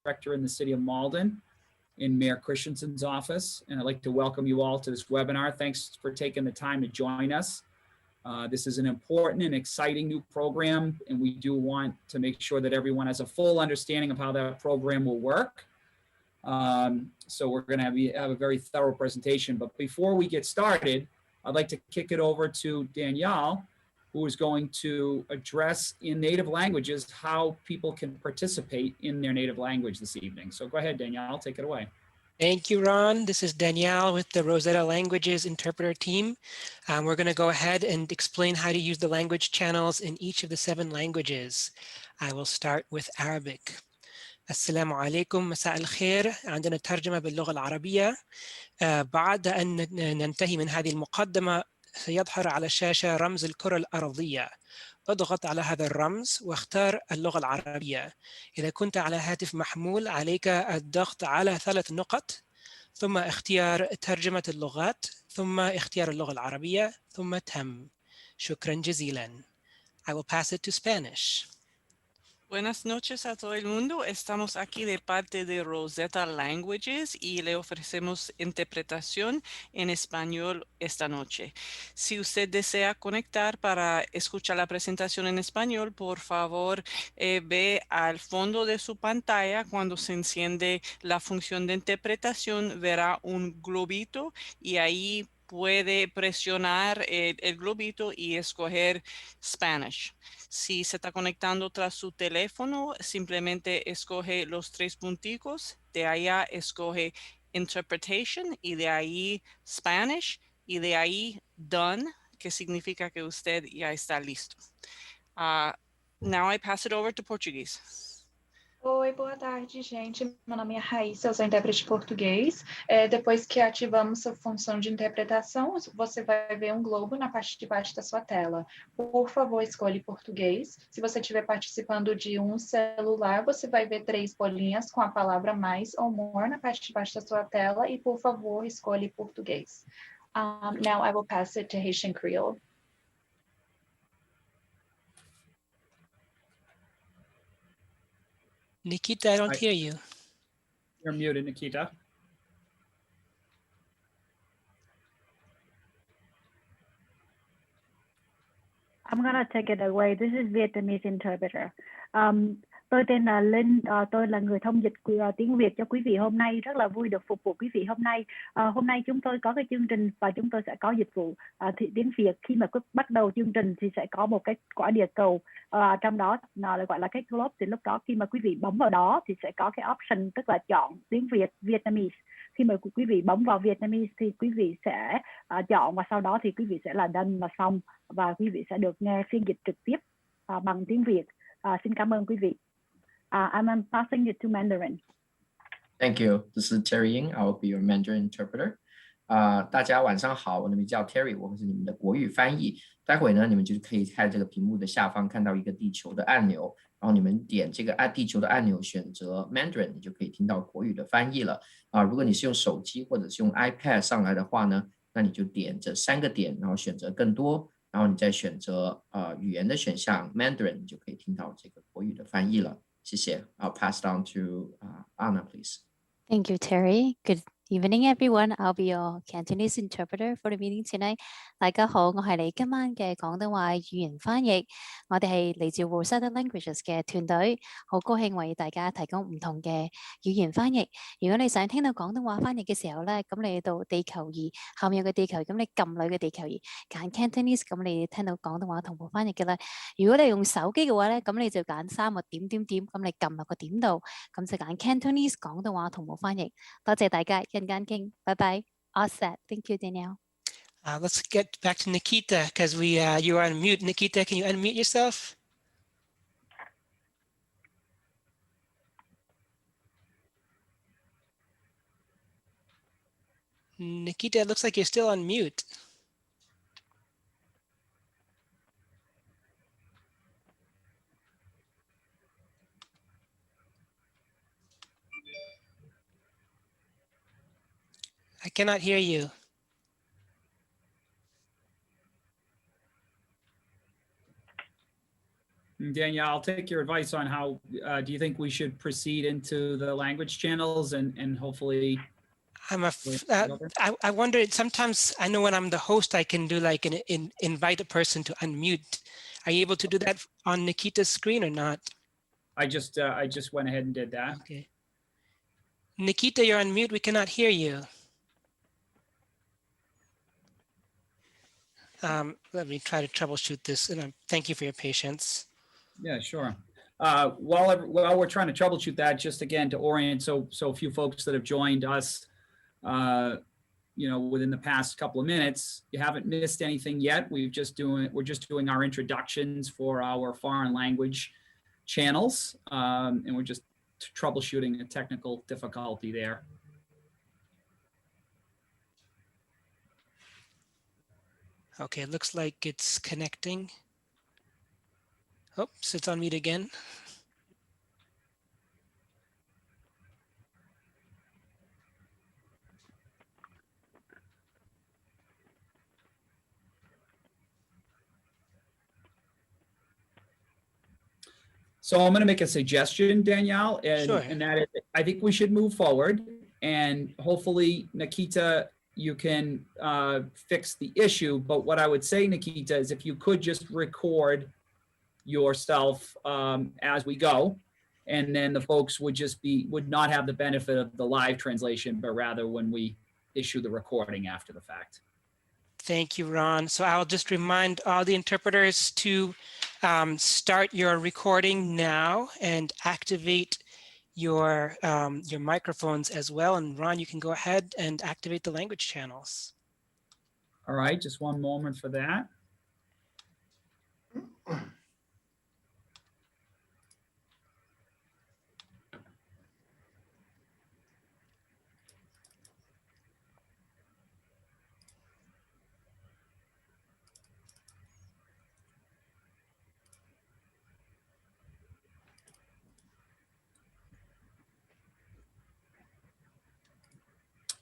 Director in the city of Malden in Mayor Christensen's office. And I'd like to welcome you all to this webinar. Thanks for taking the time to join us. This is an important and exciting new program, and we do want to make sure that everyone has a full understanding of how that program will work. So we're going to have a very thorough presentation. But before we get started, I'd like to kick it over to Danielle, who is going to address in native languages how people can participate in their native language this evening. So go ahead, Danielle, take it away. Thank you, Ron. This is Danielle with the Rosetta Languages Interpreter team. We're going to go ahead and explain how to use the language channels in each of the 7 languages. I will start with Arabic. السلام عليكم، مساء الخير. عندنا ترجمة باللغة العربية. بعد أن ننتهي من هذه المقدمة سيظهر على الشاشة رمز الكرة الأرضية. اضغط على هذا الرمز واختار اللغة العربية. إذا كنت على هاتف محمول عليك الضغط على 3 نقط ثم اختيار ترجمة اللغات ثم اختيار اللغة العربية ثم تم. شكرا جزيلا. I will pass it to Spanish. Buenas noches a todo el mundo. Estamos aquí de parte de Rosetta Languages y le ofrecemos interpretación en español esta noche. Si usted desea conectar para escuchar la presentación en español, por favor, ve al fondo de su pantalla. Cuando se enciende la función de interpretación, verá un globito y ahí puede presionar el globito y escoger Spanish. Si se está conectando tras su teléfono, simplemente escoge los 3 punticos, de allá escoge Interpretation y de ahí Spanish y de ahí Done, que significa que usted ya está listo. Now I pass it over to Portuguese. Oi, boa tarde, gente. Meu nome é Raíssa, eu sou intérprete de português. Depois que ativamos a função de interpretação, você vai ver um globo na parte de baixo da sua tela. Por favor, escolha português. Se você estiver participando de um celular, você vai ver 3 bolinhas com a palavra mais ou more na parte de baixo da sua tela e, por favor, escolha português. Now I will pass it to Haitian Creole. Nikita, I don't hear you. You're muted, Nikita. I'm going to take it away. This is Vietnamese interpreter. Tôi tên là Linh, tôi là người thông dịch tiếng Việt cho quý vị hôm nay. Rất là vui được phục vụ quý vị hôm nay. Hôm nay chúng tôi có cái chương trình và chúng tôi sẽ có dịch vụ tiếng Việt. Khi mà bắt đầu chương trình thì sẽ có một cái quả địa cầu, trong đó là gọi là cái globe. Thì lúc đó khi mà quý vị bấm vào đó thì sẽ có cái option, tức là chọn tiếng Việt, Vietnamese. Khi mà quý vị bấm vào Vietnamese thì quý vị sẽ chọn và sau đó thì quý vị sẽ là done là xong và quý vị sẽ được nghe phiên dịch trực tiếp bằng tiếng Việt. Xin cảm ơn quý vị. I'm passing it to Mandarin. Thank you. This is Terry Ying. I will be your Mandarin interpreter. 大家晚上好，我的名字叫 Terry， 我会是你们的国语翻译。待会呢，你们就可以在这个屏幕的下方看到一个地球的按钮，然后你们点这个地球的按钮，选择 Mandarin， 你就可以听到国语的翻译了。如果你是用手机或者是用 iPad 上来的话呢，那你就点这3个点，然后选择更多，然后你再选择语言的选项 Mandarin， 你就可以听到这个国語的翻譯了。謝謝。I'll pass it on to Anna, please. Thank you, Terry. Good evening, everyone. I'll be your Cantonese interpreter for the meeting tonight. 大家好，我係你今晚嘅廣東話語言翻譯。我哋係嚟自 Rosetta Languages 嘅團隊，好高興為大家提供唔同嘅語言翻譯。如果你想聽到廣東話翻譯嘅時候咧，咁你到地球儀後面有個地球儀，咁你撳裏嘅地球儀揀 Cantonese， 咁你聽到廣東話同步翻譯嘅啦。如果你用手機嘅話咧，咁你就揀3個點點點，咁你撳落個點度，咁就揀 Cantonese 廣東話同步翻譯。多謝大家，一陣間傾，拜拜。All set. Thank you, Danielle. Let's get back to Nikita because you are on mute. Nikita, can you unmute yourself? Nikita, it looks like you're still on mute. I cannot hear you. Danielle, I'll take your advice on how, do you think we should proceed into the language channels and hopefully? I wonder, sometimes I know when I'm the host, I can do like invite a person to unmute. Are you able to do that on Nikita's screen or not? I just went ahead and did that. Okay. Nikita, you're on mute. We cannot hear you. Let me try to troubleshoot this, and thank you for your patience. Yeah, sure. While we're trying to troubleshoot that, just again to orient, so a few folks that have joined us, within the past couple of minutes, you haven't missed anything yet. We're just doing our introductions for our foreign language channels, and we're just troubleshooting a technical difficulty there. Okay, it looks like it's connecting. Oops, it's on mute again. So I'm going to make a suggestion, Danielle, Sure. and that is, I think we should move forward, and hopefully, Nikita, you can fix the issue. But what I would say, Nikita, is if you could just record yourself as we go, and then the folks would not have the benefit of the live translation, but rather when we issue the recording after the fact. Thank you, Ron. So I'll just remind all the interpreters to start your recording now and activate your microphones as well. And Ron, you can go ahead and activate the language channels. All right, just one moment for that.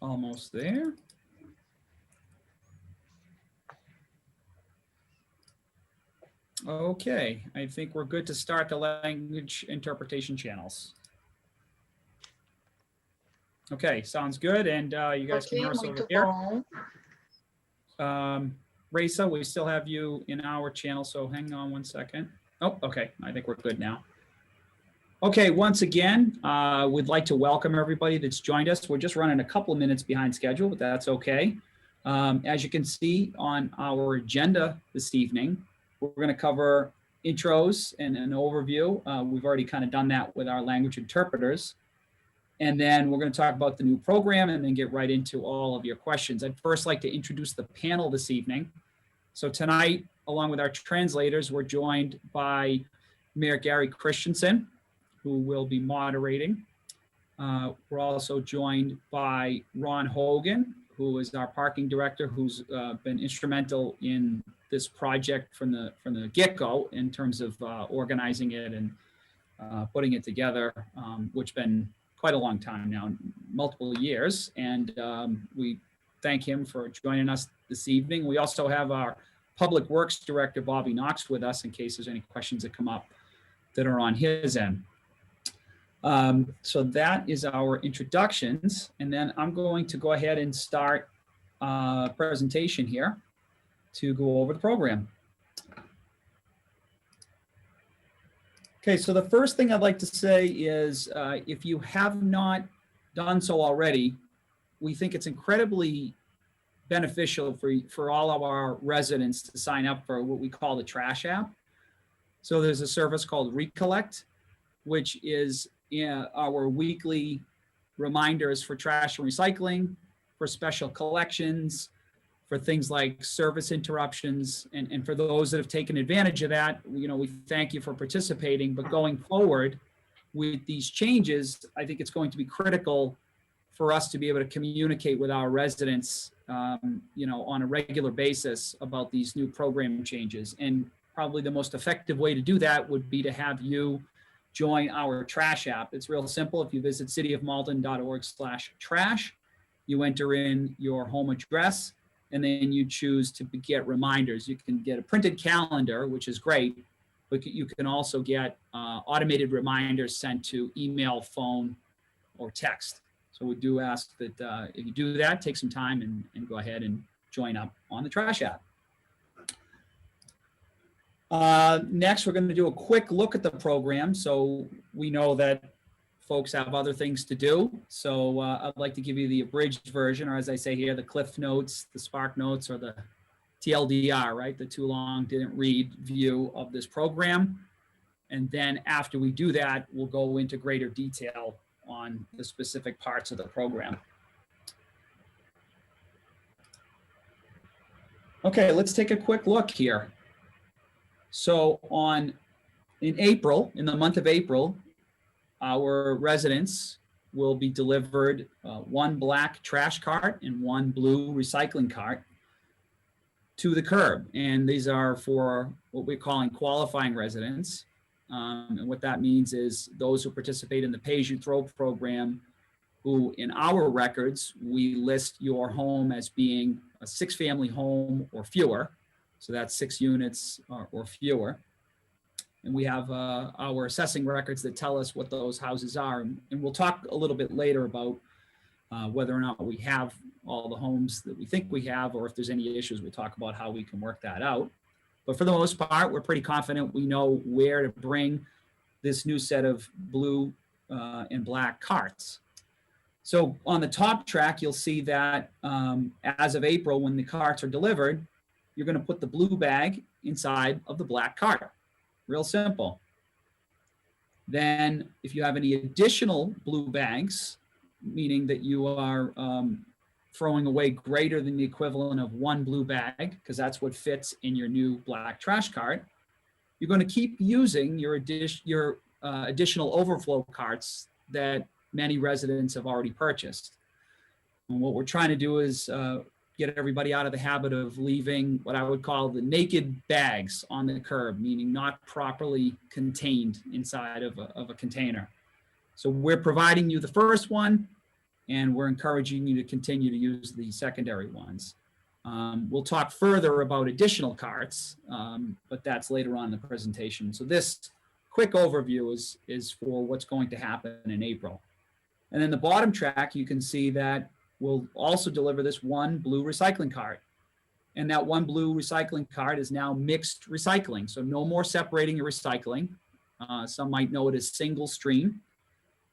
Almost there. Okay, I think we're good to start the language interpretation channels. Okay, sounds good. And you guys can hear us over here. Raisa, we still have you in our channel, so hang on one second. Oh, okay, I think we're good now. Okay, once again, we'd like to welcome everybody that's joined us. We're just running a couple of minutes behind schedule, but that's okay. As you can see on our agenda this evening, we're going to cover intros and an overview. We've already kind of done that with our language interpreters. And then we're going to talk about the new program and then get right into all of your questions. I'd first like to introduce the panel this evening. So tonight, along with our translators, we're joined by Mayor Gary Christensen, who will be moderating. We're also joined by Ron Hogan, who is our parking director, who's been instrumental in this project from the get-go in terms of organizing it and putting it together, which has been quite a long time now, multiple years. And we thank him for joining us this evening. We also have our Public Works Director, Bobby Knox, with us in case there's any questions that come up that are on his end. So that is our introductions, and then I'm going to go ahead and start a presentation here to go over the program. Okay, so the first thing I'd like to say is if you have not done so already, we think it's incredibly beneficial for all of our residents to sign up for what we call the Trash app. So there's a service called Recollect, which is our weekly reminders for trash and recycling, for special collections, for things like service interruptions. And for those that have taken advantage of that, we thank you for participating. But going forward with these changes, I think it's going to be critical for us to be able to communicate with our residents, on a regular basis about these new program changes. And probably the most effective way to do that would be to have you join our Trash app. It's real simple. If you visit cityofmalden.org/trash, you enter in your home address, and then you choose to get reminders. You can get a printed calendar, which is great, but you can also get automated reminders sent to email, phone, or text. So we do ask that if you do that, take some time and go ahead and join up on the trash app. Next, we're going to do a quick look at the program. So we know that folks have other things to do. So I'd like to give you the abridged version, or as I say here, the Cliff Notes, the Spark Notes, or the TLDR, right? The too long didn't read view of this program. And then after we do that, we'll go into greater detail on the specific parts of the program. Okay, let's take a quick look here. So in April, in the month of April, our residents will be delivered one black trash cart and one blue recycling cart to the curb. And these are for what we're calling qualifying residents. And what that means is those who participate in the Pay As You Throw program, who in our records, we list your home as being a 6-family home or fewer. So that's 6 units or fewer. And we have our assessing records that tell us what those houses are. And we'll talk a little bit later about whether or not we have all the homes that we think we have, or if there's any issues, we'll talk about how we can work that out. But for the most part, we're pretty confident we know where to bring this new set of blue and black carts. So on the top track, you'll see that as of April, when the carts are delivered, you're going to put the blue bag inside of the black cart. Real simple. Then if you have any additional blue bags, meaning that you are throwing away greater than the equivalent of 1 blue bag, because that's what fits in your new black trash cart, you're going to keep using your additional overflow carts that many residents have already purchased. And what we're trying to do is get everybody out of the habit of leaving what I would call the naked bags on the curb, meaning not properly contained inside of a container. So we're providing you the first one, and we're encouraging you to continue to use the secondary ones. We'll talk further about additional carts, but that's later on in the presentation. So this quick overview is for what's going to happen in April. And then the bottom track, you can see that we'll also deliver this 1 blue recycling cart. And that 1 blue recycling cart is now mixed recycling. So no more separating your recycling. Some might know it as single stream.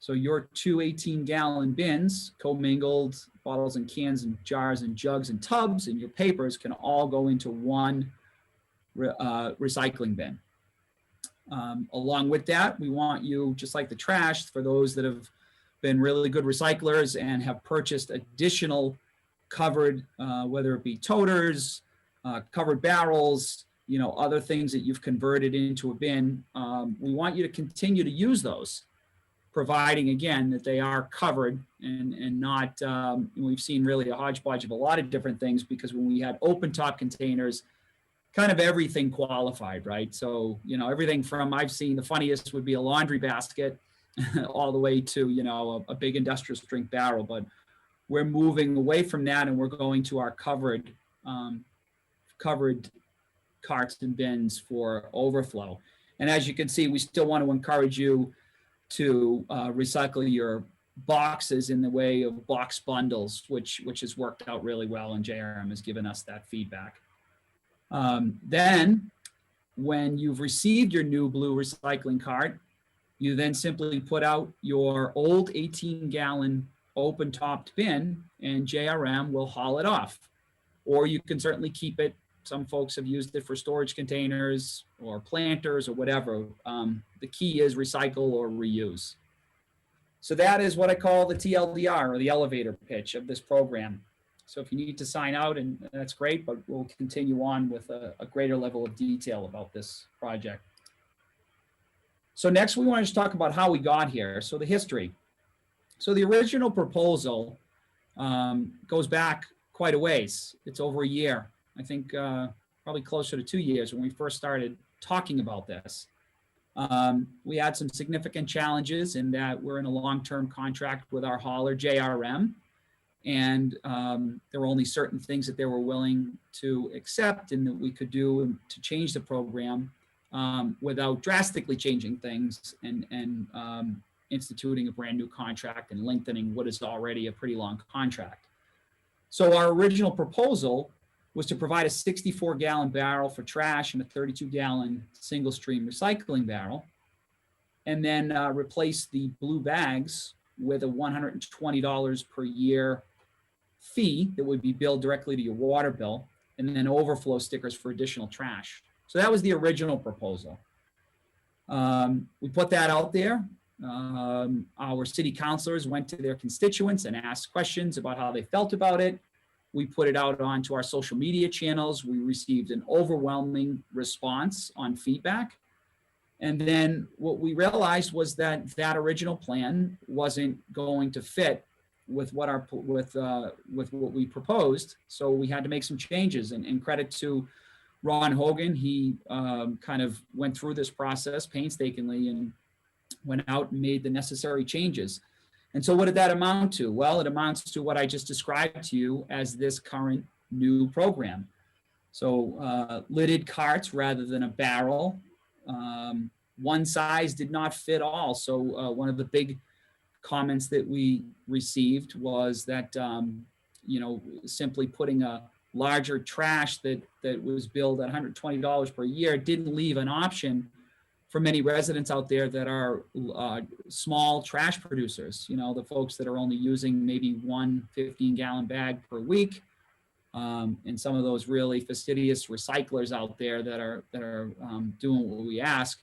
So your 2 18-gallon bins, commingled bottles and cans and jars and jugs and tubs and your papers can all go into 1 recycling bin. Along with that, we want you, just like the trash, for those that have been really good recyclers and have purchased additional covered, whether it be toters, covered barrels, other things that you've converted into a bin, we want you to continue to use those, providing, again, that they are covered and not, we've seen really a hodgepodge of a lot of different things, because when we had open top containers, kind of everything qualified, right? So, everything from, I've seen the funniest would be a laundry basket all the way to, a big industrial strength barrel. But we're moving away from that, and we're going to our covered carts and bins for overflow. And as you can see, we still want to encourage you to recycle your boxes in the way of box bundles, which has worked out really well, and JRM has given us that feedback. Then when you've received your new blue recycling cart, you then simply put out your old 18-gallon open-topped bin, and JRM will haul it off. Or you can certainly keep it. Some folks have used it for storage containers or planters or whatever. The key is recycle or reuse. So that is what I call the TLDR, or the elevator pitch of this program. So if you need to sign out, and that's great, but we'll continue on with a greater level of detail about this project. So next, we want to just talk about how we got here. So the history. So the original proposal goes back quite a ways. It's over a year. I think probably closer to 2 years when we first started talking about this. We had some significant challenges in that we're in a long-term contract with our hauler, JRM, and there were only certain things that they were willing to accept and that we could do to change the program. without drastically changing things and instituting a brand new contract and lengthening what is already a pretty long contract. So our original proposal was to provide a 64-gallon barrel for trash and a 32-gallon single stream recycling barrel, and then replace the blue bags with a $120 per year fee that would be billed directly to your water bill, and then overflow stickers for additional trash. So that was the original proposal. We put that out there. Our city councilors went to their constituents and asked questions about how they felt about it. We put it out onto our social media channels. We received an overwhelming response on feedback. And then what we realized was that that original plan wasn't going to fit with what with what we proposed. So we had to make some changes, and credit to Ron Hogan. He kind of went through this process painstakingly and went out and made the necessary changes. And so what did that amount to? Well, it amounts to what I just described to you as this current new program. So lidded carts rather than a barrel. One size did not fit all. So one of the big comments that we received was that, simply putting a larger trash that was billed at $120 per year didn't leave an option for many residents out there that are small trash producers, the folks that are only using maybe one 15-gallon bag per week, and some of those really fastidious recyclers out there that are doing what we ask.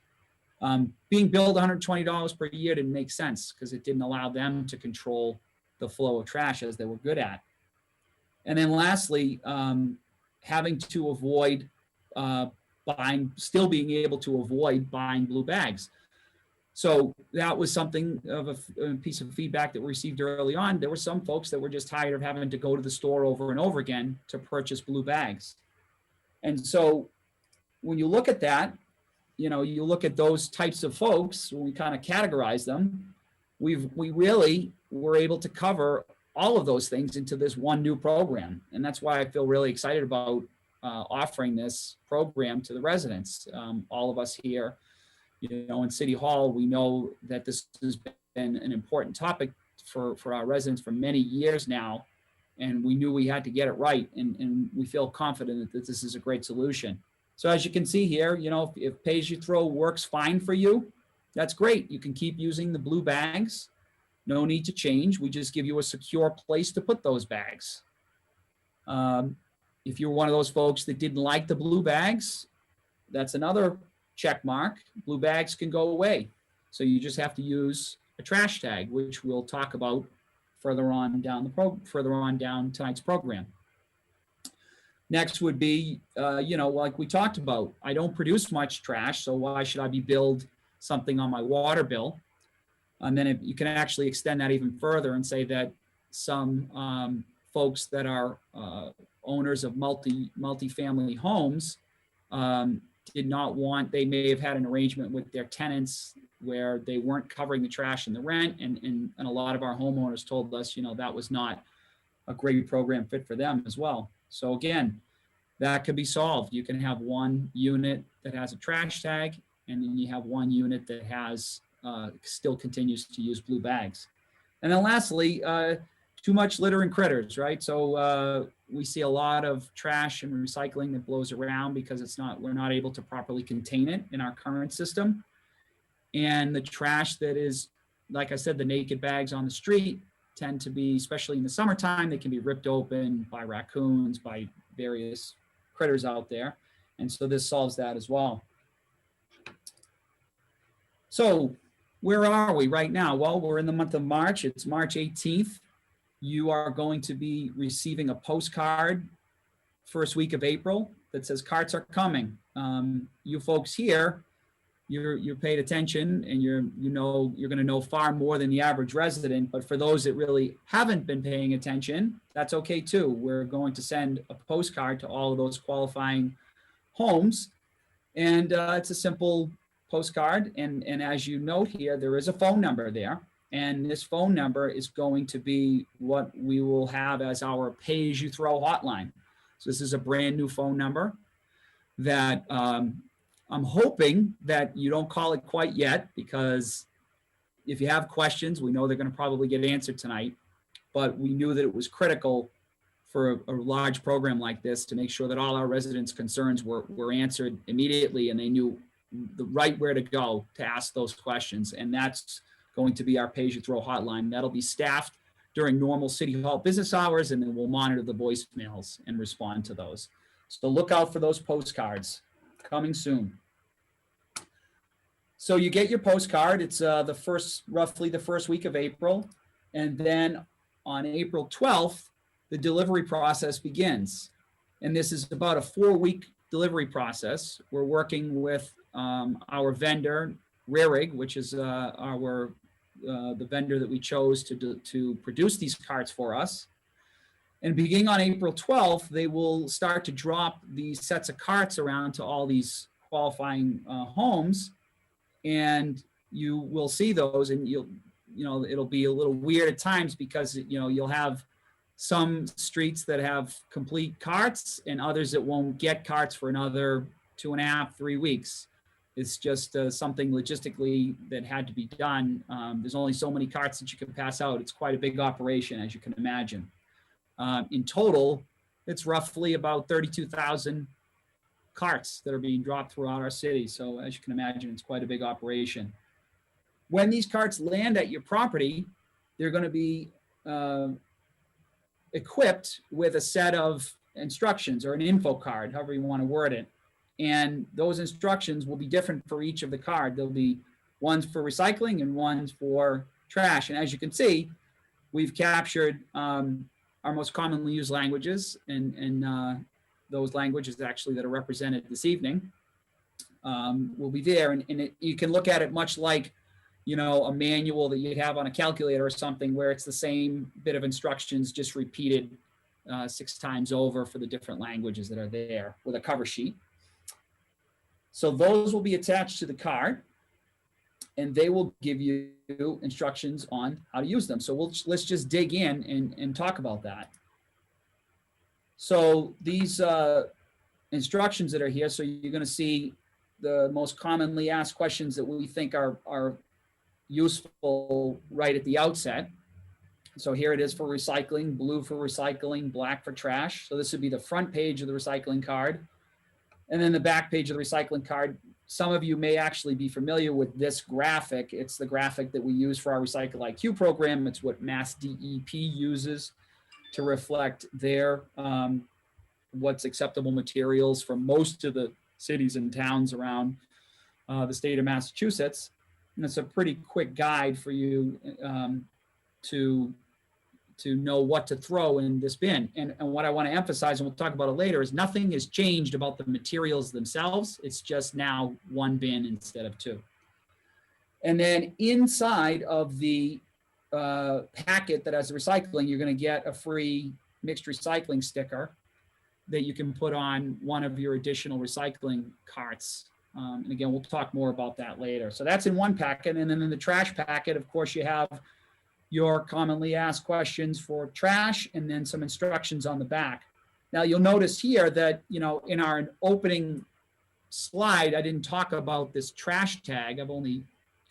Being billed $120 per year didn't make sense because it didn't allow them to control the flow of trash as they were good at. And then lastly, having to avoid still being able to avoid buying blue bags. So that was something of a piece of feedback that we received early on. There were some folks that were just tired of having to go to the store over and over again to purchase blue bags. And so when you look at that, you look at those types of folks, when we kind of categorize them, we really were able to cover all of those things into this one new program. And that's why I feel really excited about offering this program to the residents. All of us here, in City Hall, we know that this has been an important topic for our residents for many years now. And we knew we had to get it right. And we feel confident that this is a great solution. So as you can see here, if pay-as-you-throw works fine for you, that's great. You can keep using the blue bags. No need to change. We just give you a secure place to put those bags. If you're one of those folks that didn't like the blue bags, that's another check mark. Blue bags can go away. So you just have to use a trash tag, which we'll talk about further on down tonight's program. Next would be, like we talked about, I don't produce much trash, so why should I be billed something on my water bill? And then you can actually extend that even further and say that some folks that are owners of multi-family homes did not want, they may have had an arrangement with their tenants where they weren't covering the trash and the rent, and a lot of our homeowners told us, that was not a great program fit for them as well. So again, that could be solved. You can have one unit that has a trash tag, and then you have one unit that has still continues to use blue bags. And then lastly, too much litter and critters, right? So we see a lot of trash and recycling that blows around because we're not able to properly contain it in our current system. And the trash that is, like I said, the naked bags on the street tend to be, especially in the summertime, they can be ripped open by raccoons, by various critters out there. And so this solves that as well. So where are we right now? Well, we're in the month of March. It's March 18th. You are going to be receiving a postcard first week of April that says carts are coming. You folks here, you're paid attention, and you're going to know far more than the average resident. But for those that really haven't been paying attention, that's okay too. We're going to send a postcard to all of those qualifying homes, and it's a simple postcard. And as you note here, there is a phone number there, and this phone number is going to be what we will have as our pay-as-you-throw hotline. So this is a brand new phone number that I'm hoping that you don't call it quite yet, because if you have questions, we know they're going to probably get answered tonight, but we knew that it was critical for a large program like this to make sure that all our residents' concerns were answered immediately, and they knew the right where to go to ask those questions. And that's going to be our pay-as-you-throw hotline. That'll be staffed during normal City Hall business hours, and then we'll monitor the voicemails and respond to those. So look out for those postcards coming soon. So you get your postcard. It's roughly the first week of April. And then on April 12th, the delivery process begins. And this is about a 4-week delivery process. We're working with our vendor, Rarig, which is the vendor that we chose to produce these cards for us. And beginning on April 12th, they will start to drop these sets of carts around to all these qualifying homes. And you will see those, and it'll be a little weird at times, because you'll have some streets that have complete carts and others that won't get carts for another 2.5, 3 weeks. It's just something logistically that had to be done. There's only so many carts that you can pass out. It's quite a big operation, as you can imagine. In total, it's roughly about 32,000 carts that are being dropped throughout our city. So as you can imagine, it's quite a big operation. When these carts land at your property, they're going to be equipped with a set of instructions, or an info card, however you want to word it. And those instructions will be different for each of the card. There'll be ones for recycling and ones for trash. And as you can see, we've captured our most commonly used languages, and those languages actually that are represented this evening will be there. And you can look at it much like, a manual that you'd have on a calculator or something, where it's the same bit of instructions just repeated 6 times over for the different languages that are there, with a cover sheet. So those will be attached to the card, and they will give you instructions on how to use them. So let's just dig in and talk about that. So these instructions that are here, so you're going to see the most commonly asked questions that we think are useful right at the outset. So here it is for recycling: blue for recycling, black for trash. So this would be the front page of the recycling card. And then the back page of the recycling card. Some of you may actually be familiar with this graphic. It's the graphic that we use for our Recycle IQ program. It's what Mass DEP uses to reflect their what's acceptable materials from most of the cities and towns around the state of Massachusetts. And it's a pretty quick guide for you to know what to throw in this bin. And what I want to emphasize, and we'll talk about it later, is nothing has changed about the materials themselves. It's just now 1 bin instead of 2. And then inside of the packet that has the recycling, you're going to get a free mixed recycling sticker that you can put on one of your additional recycling carts. And again, we'll talk more about that later. So that's in one packet. And then in the trash packet, of course, you have your commonly asked questions for trash, and then some instructions on the back. Now you'll notice here that, in our opening slide, I didn't talk about this trash tag. I've only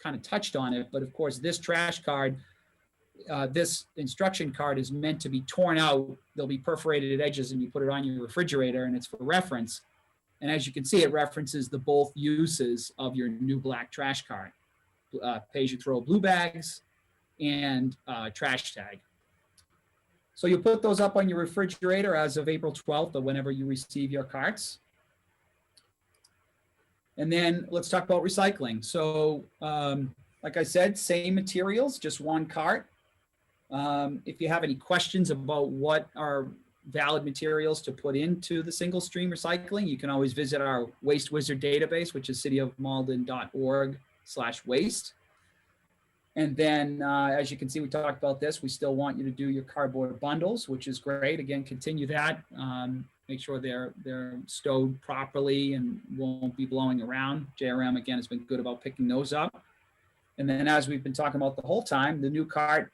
kind of touched on it, but of course this trash card, this instruction card is meant to be torn out. There'll be perforated edges, and you put it on your refrigerator, and it's for reference. And as you can see, it references the both uses of your new black trash card, pay-as-you-throw blue bags and trash tag. So you'll put those up on your refrigerator as of April 12th, or whenever you receive your carts. And then let's talk about recycling. So like I said, same materials, just 1 cart. If you have any questions about what are valid materials to put into the single stream recycling, you can always visit our Waste Wizard database, which is cityofmalden.org/waste. And then, as you can see, we talked about this. We still want you to do your cardboard bundles, which is great. Again, continue that. Make sure they're stowed properly and won't be blowing around. JRM, again, has been good about picking those up. And then, as we've been talking about the whole time, the new cart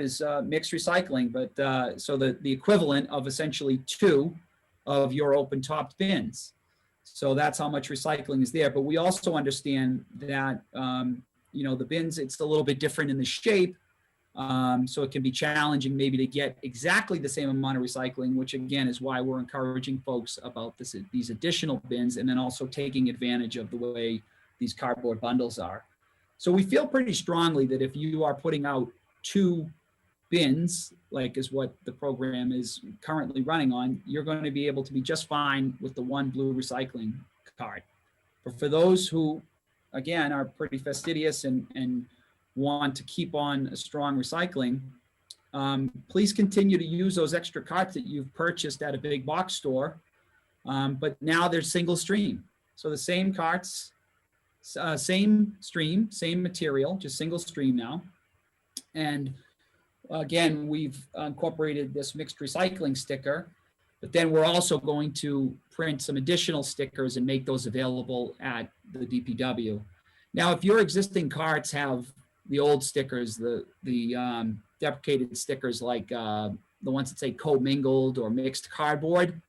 is mixed recycling, but so the equivalent of essentially 2 of your open-topped bins. So that's how much recycling is there. But we also understand that, the bins, it's a little bit different in the shape. So it can be challenging maybe to get exactly the same amount of recycling, which again is why we're encouraging folks about these additional bins, and then also taking advantage of the way these cardboard bundles are. So we feel pretty strongly that if you are putting out 2 bins, like is what the program is currently running on, you're going to be able to be just fine with the 1 blue recycling card. But for those who, again, are pretty fastidious and want to keep on a strong recycling, please continue to use those extra carts that you've purchased at a big box store, but now they're single stream. So the same carts, same stream, same material, just single stream now. And again, we've incorporated this mixed recycling sticker, but then we're also going to print some additional stickers and make those available at the DPW. Now, if your existing carts have the old stickers, the deprecated stickers like the ones that say co-mingled or mixed cardboard,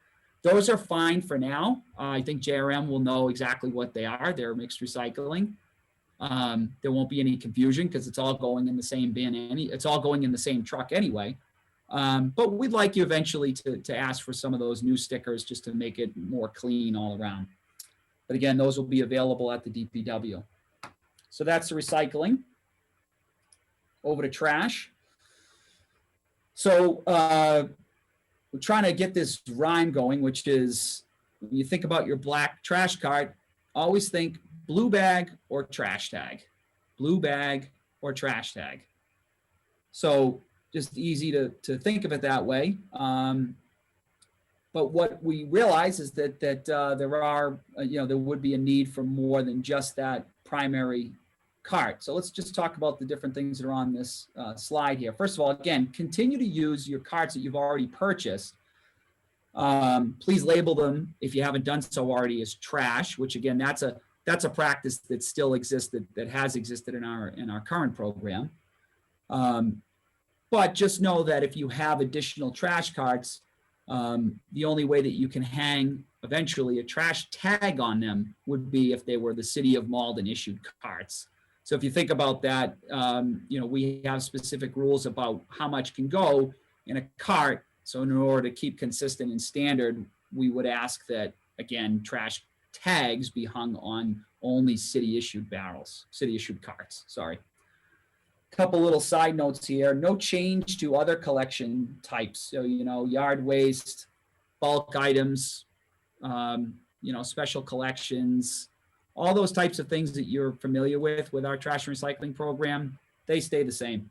those are fine for now. I think JRM will know exactly what they are. They're mixed recycling. There won't be any confusion because it's all going in the same bin. It's all going in the same truck anyway. But we'd like you eventually to ask for some of those new stickers just to make it more clean all around. But again, those will be available at the DPW. So that's the recycling. Over to trash. So we're trying to get this rhyme going, which is when you think about your black trash cart, always think blue bag or trash tag. Blue bag or trash tag. So just easy to think of it that way. But what we realize is that there are, there would be a need for more than just that primary cart. So let's just talk about the different things that are on this slide here. First of all, again, continue to use your carts that you've already purchased. Please label them, if you haven't done so already, as trash, which again, that's a practice that still exists, that has existed in our current program. But just know that if you have additional trash carts, the only way that you can hang eventually a trash tag on them would be if they were the City of Malden issued carts. So if you think about that, we have specific rules about how much can go in a cart. So in order to keep consistent and standard, we would ask that, again, trash tags be hung on only city issued carts, sorry. Couple little side notes here. No change to other collection types. So, yard waste, bulk items, special collections, all those types of things that you're familiar with our trash and recycling program, they stay the same.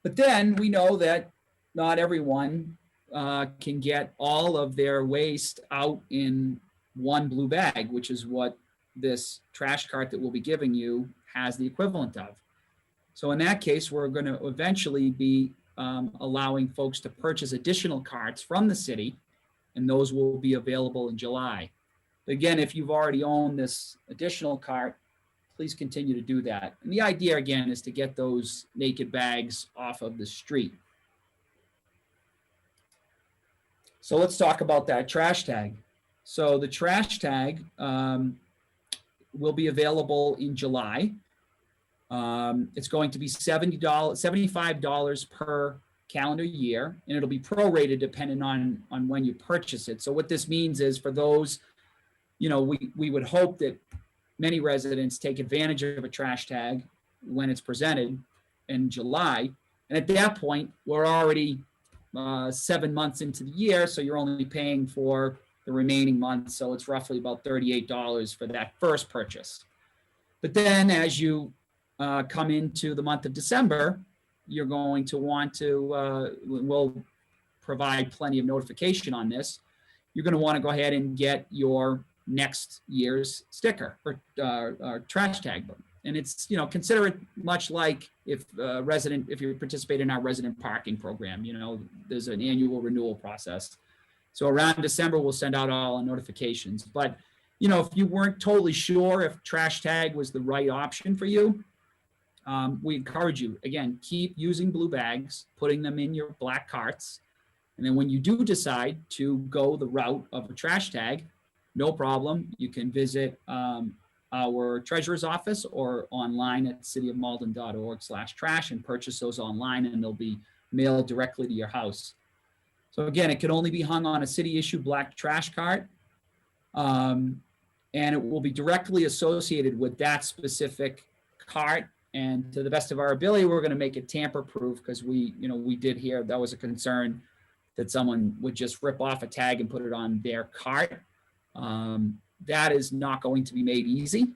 But then we know that not everyone can get all of their waste out in one blue bag, which is what this trash cart that we'll be giving you has the equivalent of. So in that case, we're going to eventually be allowing folks to purchase additional carts from the city, and those will be available in July. Again, if you've already owned this additional cart, please continue to do that. And the idea, again, is to get those naked bags off of the street. So let's talk about that trash tag. So the trash tag will be available in July. It's going to be $75 per calendar year, and it'll be prorated depending on when you purchase it. So what this means is for those, we would hope that many residents take advantage of a trash tag when it's presented in July. And at that point, we're already 7 months into the year, so you're only paying for the remaining months. So it's roughly about $38 for that first purchase. But then as you come into the month of December, you're going to want to, we'll provide plenty of notification on this. You're going to want to go ahead and get your next year's sticker or trash tag. And it's, consider it much like if you participate in our resident parking program, there's an annual renewal process. So around December, we'll send out all our notifications. But, if you weren't totally sure if trash tag was the right option for you, we encourage you, again, keep using blue bags, putting them in your black carts. And then when you do decide to go the route of a trash tag, no problem. You can visit our treasurer's office or online at cityofmalden.org/trash and purchase those online, and they'll be mailed directly to your house. So again, it can only be hung on a city issued black trash cart. And it will be directly associated with that specific cart. And to the best of our ability, we're going to make it tamper proof, because we did hear that was a concern that someone would just rip off a tag and put it on their cart. That is not going to be made easy.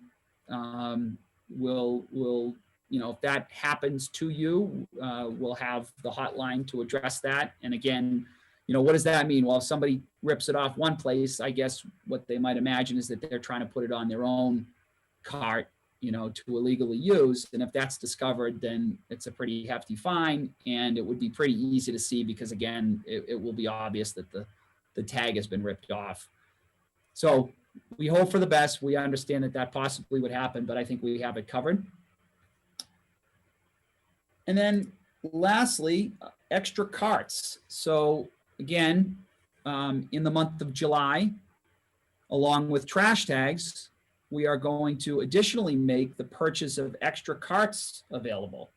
We'll if that happens to you, we'll have the hotline to address that. And again, what does that mean? Well, if somebody rips it off one place, I guess what they might imagine is that they're trying to put it on their own cart, to illegally use. And if that's discovered, then it's a pretty hefty fine, and it would be pretty easy to see, because again, it will be obvious that the tag has been ripped off. So we hope for the best. We understand that possibly would happen, but I think we have it covered. And then lastly, extra carts. So again, in the month of July, along with trash tags, we are going to additionally make the purchase of extra carts available.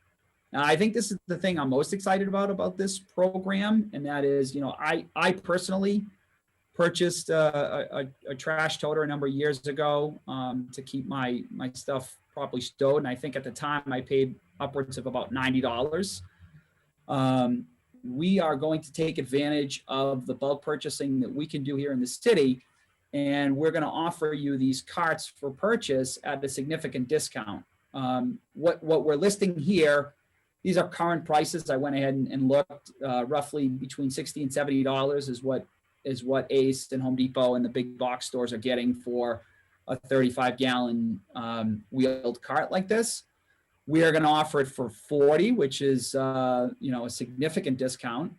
Now, I think this is the thing I'm most excited about this program, and that is, I personally purchased a trash toter a number of years ago to keep my stuff properly stowed, and I think at the time I paid upwards of about $90. We are going to take advantage of the bulk purchasing that we can do here in the city, and we're going to offer you these carts for purchase at a significant discount. What we're listing here, these are current prices. I went ahead and looked, roughly between $60 and $70 is what Ace and Home Depot and the big box stores are getting for a 35-gallon wheeled cart like this. We are going to offer it for $40, which is a significant discount.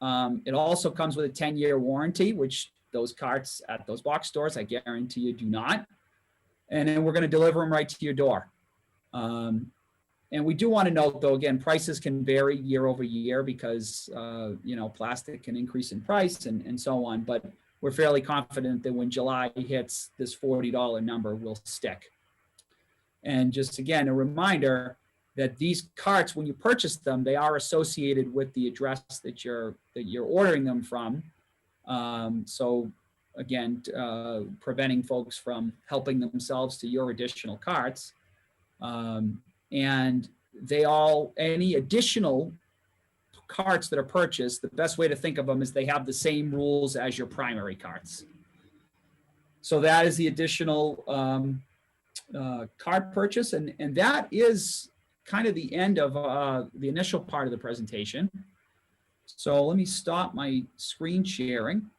It also comes with a 10-year warranty, which those carts at those box stores, I guarantee you, do not. And then we're going to deliver them right to your door. And we do want to note, though, again, prices can vary year over year because plastic can increase in price and so on. But we're fairly confident that when July hits, this $40 number will stick. And just again, a reminder that these carts, when you purchase them, they are associated with the address that you're ordering them from. So again, preventing folks from helping themselves to your additional carts. And any additional carts that are purchased, the best way to think of them is they have the same rules as your primary carts. So that is the additional cart purchase. And that is kind of the end of the initial part of the presentation. So let me stop my screen sharing.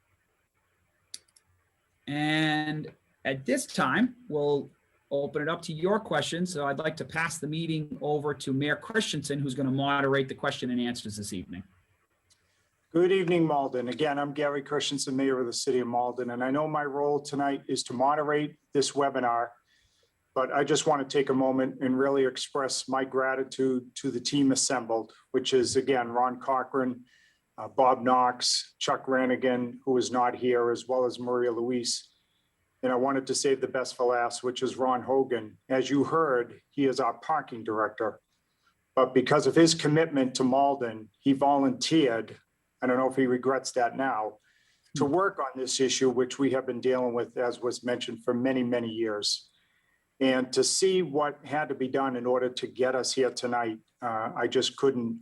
And at this time, we'll open it up to your questions. So I'd like to pass the meeting over to Mayor Christensen, who's going to moderate the question and answers this evening. Good evening, Malden. Again, I'm Gary Christensen, Mayor of the City of Malden, and I know my role tonight is to moderate this webinar, but I just want to take a moment and really express my gratitude to the team assembled, which is, again, Ron Cochran, Bob Knox, Chuck Rannigan, who is not here, as well as Maria Luis. And I wanted to save the best for last, which is Ron Hogan. As you heard, he is our parking director. But because of his commitment to Malden, he volunteered, I don't know if he regrets that now, to work on this issue, which we have been dealing with, as was mentioned, for many, many years. And to see what had to be done in order to get us here tonight, I just couldn't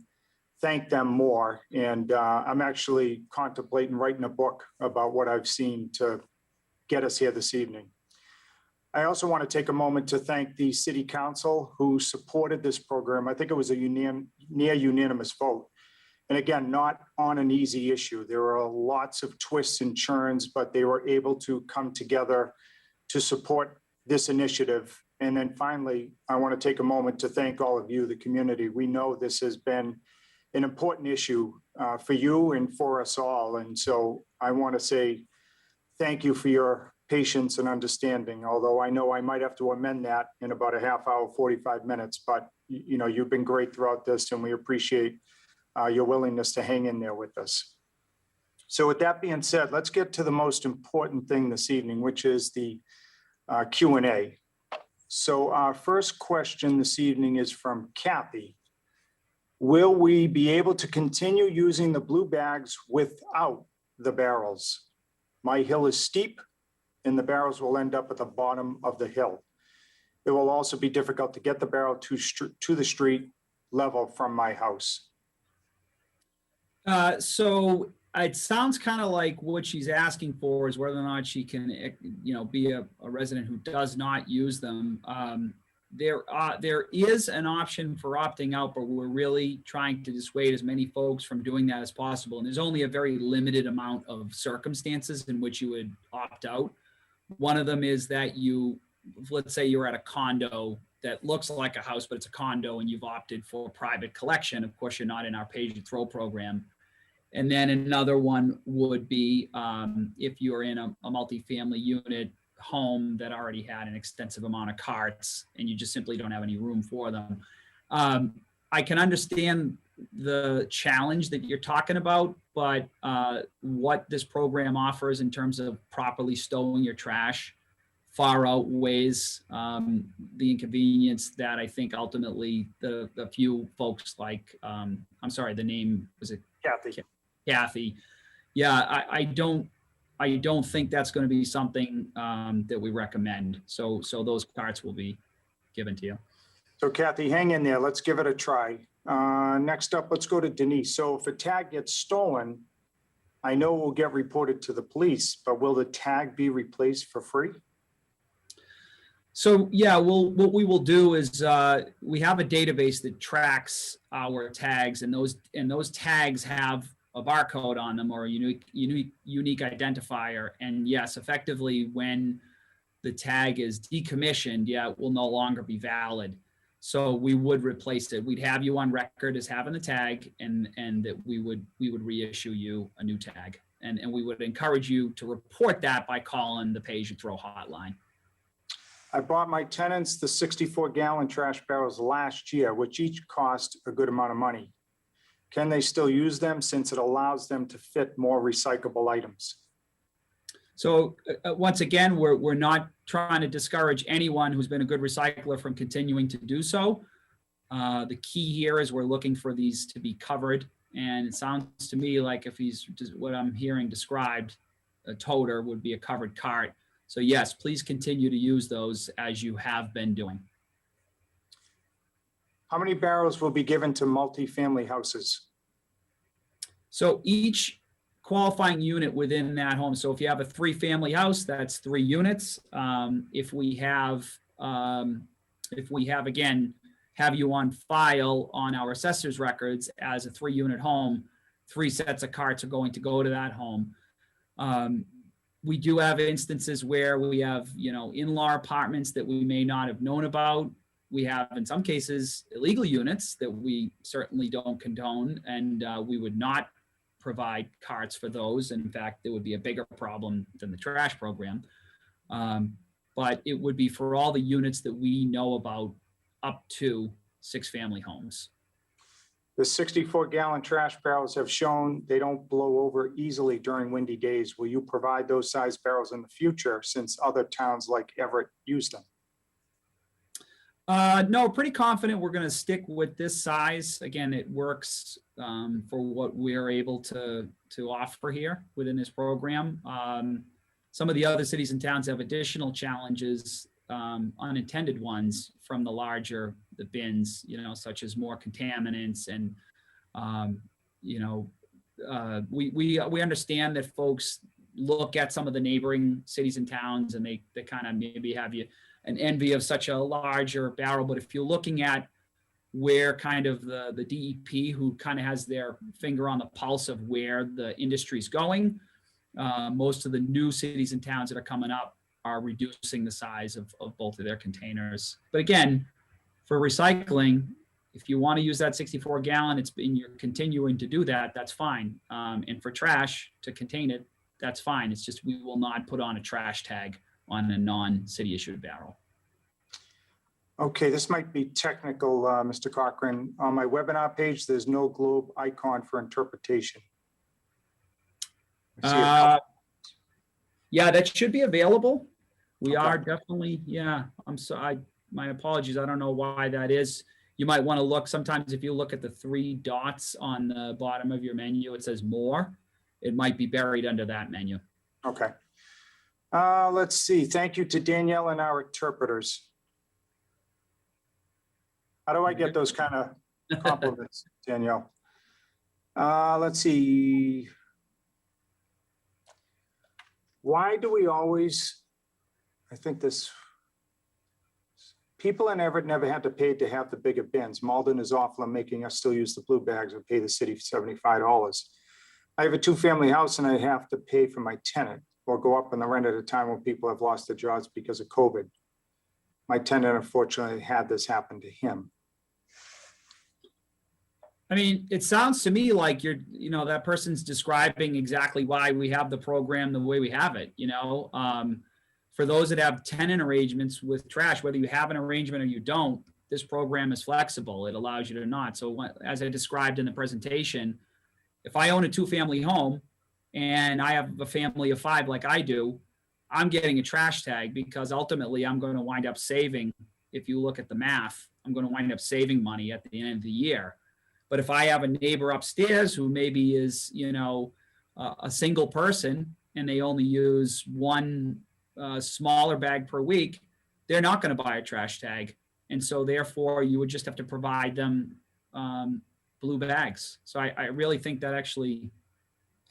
thank them more. And I'm actually contemplating writing a book about what I've seen to get us here this evening. I also want to take a moment to thank the City Council who supported this program. I think it was a near unanimous vote. And again, not on an easy issue. There were lots of twists and turns, but they were able to come together to support this initiative. And then finally, I want to take a moment to thank all of you, the community. We know this has been an important issue for you and for us all. And so I want to say thank you for your patience and understanding, although I know I might have to amend that in about a half hour, 45 minutes, but you've been great throughout this and we appreciate your willingness to hang in there with us. So with that being said, let's get to the most important thing this evening, which is the Q&A. So our first question this evening is from Kathy. Will we be able to continue using the blue bags without the barrels? My hill is steep and the barrels will end up at the bottom of the hill. It will also be difficult to get the barrel to the street level from my house. So it sounds kind of like what she's asking for is whether or not she can, be a resident who does not use them. There is an option for opting out, but we're really trying to dissuade as many folks from doing that as possible. And there's only a very limited amount of circumstances in which you would opt out. One of them is that let's say you're at a condo that looks like a house, but it's a condo and you've opted for private collection. Of course, you're not in our pay as you throw program. And then another one would be if you're in a multifamily unit home that already had an extensive amount of carts and you just simply don't have any room for them. I can understand the challenge that you're talking about, but what this program offers in terms of properly stowing your trash far outweighs the inconvenience that I think ultimately the few folks like, I'm sorry, the name was it? Kathy. Yeah, I don't think that's going to be something that we recommend. So those carts will be given to you. So Kathy, hang in there. Let's give it a try. Next up, let's go to Denise. So if a tag gets stolen, I know it will get reported to the police, but will the tag be replaced for free? So yeah, what we will do is we have a database that tracks our tags, and those tags have a barcode on them or a unique identifier. And yes, effectively, when the tag is decommissioned, yeah, it will no longer be valid. So we would replace it. We'd have you on record as having the tag, and that we would reissue you a new tag. And we would encourage you to report that by calling the Pay As You Throw hotline. I bought my tenants the 64-gallon trash barrels last year, which each cost a good amount of money. Can they still use them since it allows them to fit more recyclable items? So once again, we're not trying to discourage anyone who's been a good recycler from continuing to do so. The key here is we're looking for these to be covered. And it sounds to me like if he's just what I'm hearing described, a toter would be a covered cart. So yes, please continue to use those as you have been doing. How many barrels will be given to multifamily houses? So each qualifying unit within that home. So if you have a 3-family house, that's 3 units. If we have again, have you on file on our assessor's records as a 3-unit home, 3 sets of carts are going to go to that home. We do have instances where we have, in-law apartments that we may not have known about. We have, in some cases, illegal units that we certainly don't condone, and we would not provide carts for those. In fact, there would be a bigger problem than the trash program. But it would be for all the units that we know about up to 6-family homes. The 64-gallon trash barrels have shown they don't blow over easily during windy days. Will you provide those size barrels in the future since other towns like Everett use them? No, pretty confident we're going to stick with this size. Again, it works for what we're able to offer here within this program. Some of the other cities and towns have additional challenges, unintended ones from the bins, such as more contaminants. And, we understand that folks look at some of the neighboring cities and towns and they kind of maybe have an envy of such a larger barrel. But if you're looking at where kind of the DEP, who kind of has their finger on the pulse of where the industry is going, most of the new cities and towns that are coming up are reducing the size of both of their containers. But again, for recycling, if you want to use that 64-gallon, you're continuing to do that, that's fine. And for trash, to contain it, that's fine. It's just we will not put on a trash tag on a non-city issued barrel. Okay, this might be technical, Mr. Cochran. On my webinar page, there's no globe icon for interpretation. I see a couple. Yeah, that should be available. We Okay. are definitely, yeah, I'm sorry, my apologies. I don't know why that is. You might want to look, sometimes if you look at the 3 dots on the bottom of your menu, it says more. It might be buried under that menu. Okay. Let's see. Thank you to Danielle and our interpreters. How do I get those kind of compliments, Danielle? Let's see. Why do we always, I think this, people in Everett never had to pay to have the bigger bins. Malden is awful in making us still use the blue bags and pay the city $75. I have a 2-family house and I have to pay for my tenant or go up on the rent at a time when people have lost their jobs because of COVID. My tenant unfortunately had this happen to him. I mean, it sounds to me like that person's describing exactly why we have the program the way we have it, for those that have tenant arrangements with trash, whether you have an arrangement or you don't, this program is flexible. It allows you to not. So as I described in the presentation, if I own a 2-family home and I have a family of 5 like I do, I'm getting a trash tag because ultimately I'm going to wind up saving. If you look at the math, I'm going to wind up saving money at the end of the year. But if I have a neighbor upstairs who maybe is, a single person and they only use 1 smaller bag per week, they're not going to buy a trash tag. And so therefore you would just have to provide them blue bags. So I really think that actually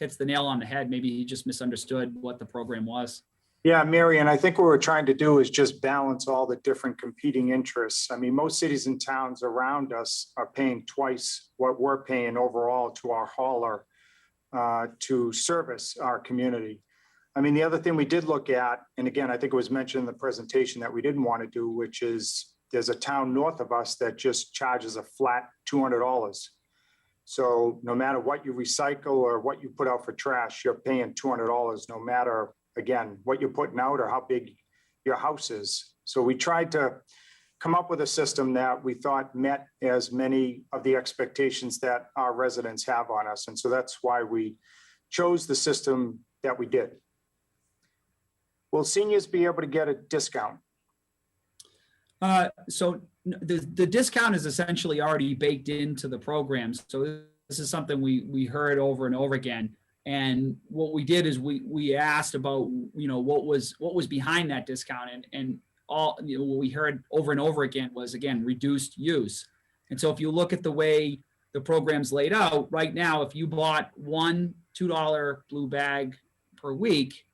hits the nail on the head. Maybe he just misunderstood what the program was. Yeah, Mary, and I think what we're trying to do is just balance all the different competing interests. I mean, most cities and towns around us are paying twice what we're paying overall to our hauler to service our community. I mean, the other thing we did look at, and again, I think it was mentioned in the presentation that we didn't want to do, which is there's a town north of us that just charges a flat $200. So no matter what you recycle or what you put out for trash, you're paying $200 no matter, again, what you're putting out or how big your house is. So we tried to come up with a system that we thought met as many of the expectations that our residents have on us. And so that's why we chose the system that we did. Will seniors be able to get a discount? So the discount is essentially already baked into the program. So this is something we heard over and over again. And what we did is we asked about, what was behind that discount, and all, what we heard over and over again was, again, reduced use. And so if you look at the way the program's laid out right now, if you bought one $2 blue bag per week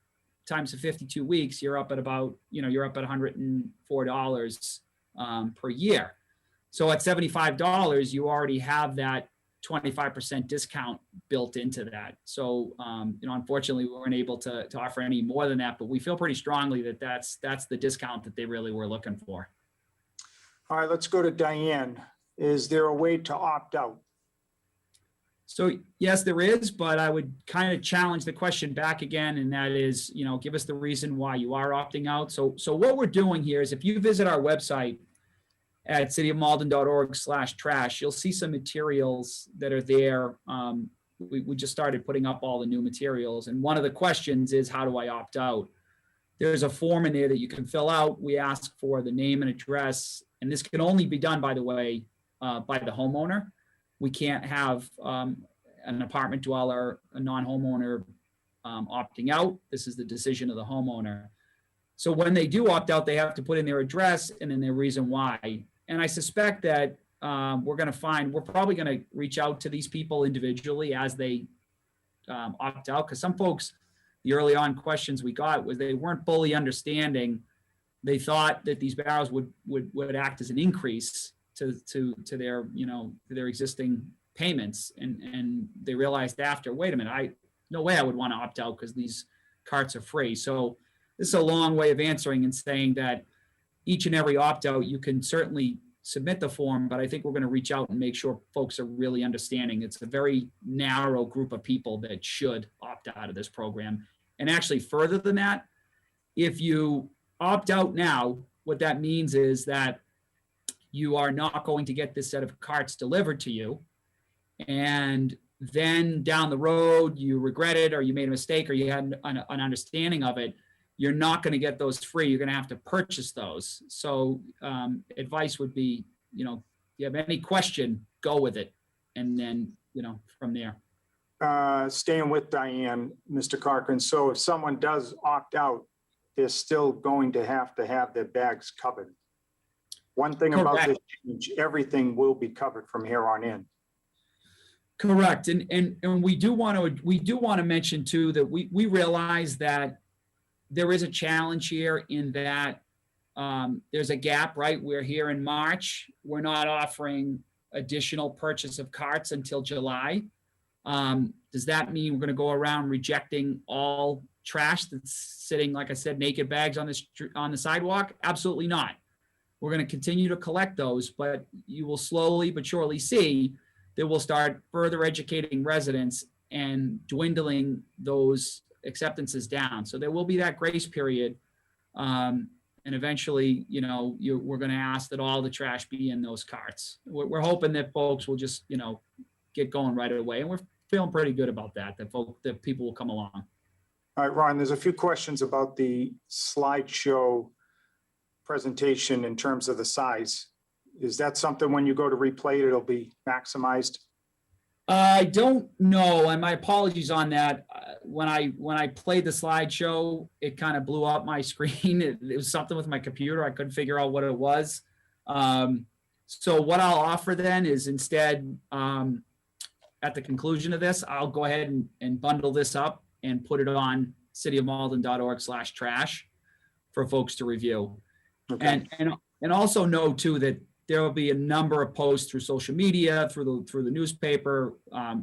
times the 52 weeks, you're up at about, you're up at $104 per year. So at $75, you already have that 25% discount built into that. So, unfortunately, we weren't able to offer any more than that, but we feel pretty strongly that that's the discount that they really were looking for. All right, let's go to Diane. Is there a way to opt out? So yes, there is, but I would kind of challenge the question back again, and that is, give us the reason why you are opting out. So what we're doing here is, if you visit our website at cityofmalden.org/trash, you'll see some materials that are there. We just started putting up all the new materials. And one of the questions is, how do I opt out? There's a form in there that you can fill out. We ask for the name and address. And this can only be done, by the way, by the homeowner. We can't have an apartment dweller, a non-homeowner opting out. This is the decision of the homeowner. So when they do opt out, they have to put in their address and then their reason why. And I suspect that we're probably going to reach out to these people individually as they opt out, because some folks, the early on questions we got was they weren't fully understanding. They thought that these barrels would act as an increase to their, to their existing payments. And they realized after, wait a minute, no way I would want to opt out because these carts are free. So this is a long way of answering and saying that each and every opt-out, you can certainly submit the form, but I think we're going to reach out and make sure folks are really understanding. It's a very narrow group of people that should opt out of this program. And actually, further than that, if you opt out now, what that means is that you are not going to get this set of carts delivered to you. And then down the road you regret it, or you made a mistake, or you had an understanding of it, you're not going to get those free. You're going to have to purchase those. So advice would be, you know, if you have any question, go with it. And then, you know, from there. Staying with Diane, Mr. Cochran, so if someone does opt out, they're still going to have their bags covered. One thing about this change, everything will be covered from here on in. Correct. And we do want to mention too that we realize that there is a challenge here in that there's a gap, right? We're here in March. We're not offering additional purchase of carts until July. Does that mean we're going to go around rejecting all trash that's sitting, like I said, naked bags on the sidewalk? Absolutely not. We're going to continue to collect those, but you will slowly but surely see that we'll start further educating residents and dwindling those acceptances down. So there will be that grace period. And eventually, you know, we're going to ask that all the trash be in those carts. We're hoping that folks will just, you know, get going right away. And we're feeling pretty good about that people will come along. All right, Ron, there's a few questions about the slideshow presentation in terms of the size. Is that something when you go to replay it, it'll be maximized? I don't know, and my apologies on that. When I played the slideshow, it kind of blew up my screen. It was something with my computer. I couldn't figure out what it was. So what I'll offer then is instead, at the conclusion of this, I'll go ahead and bundle this up and put it on cityofmalden.org/trash for folks to review. Okay. And also know too that there will be a number of posts through social media, through the newspaper.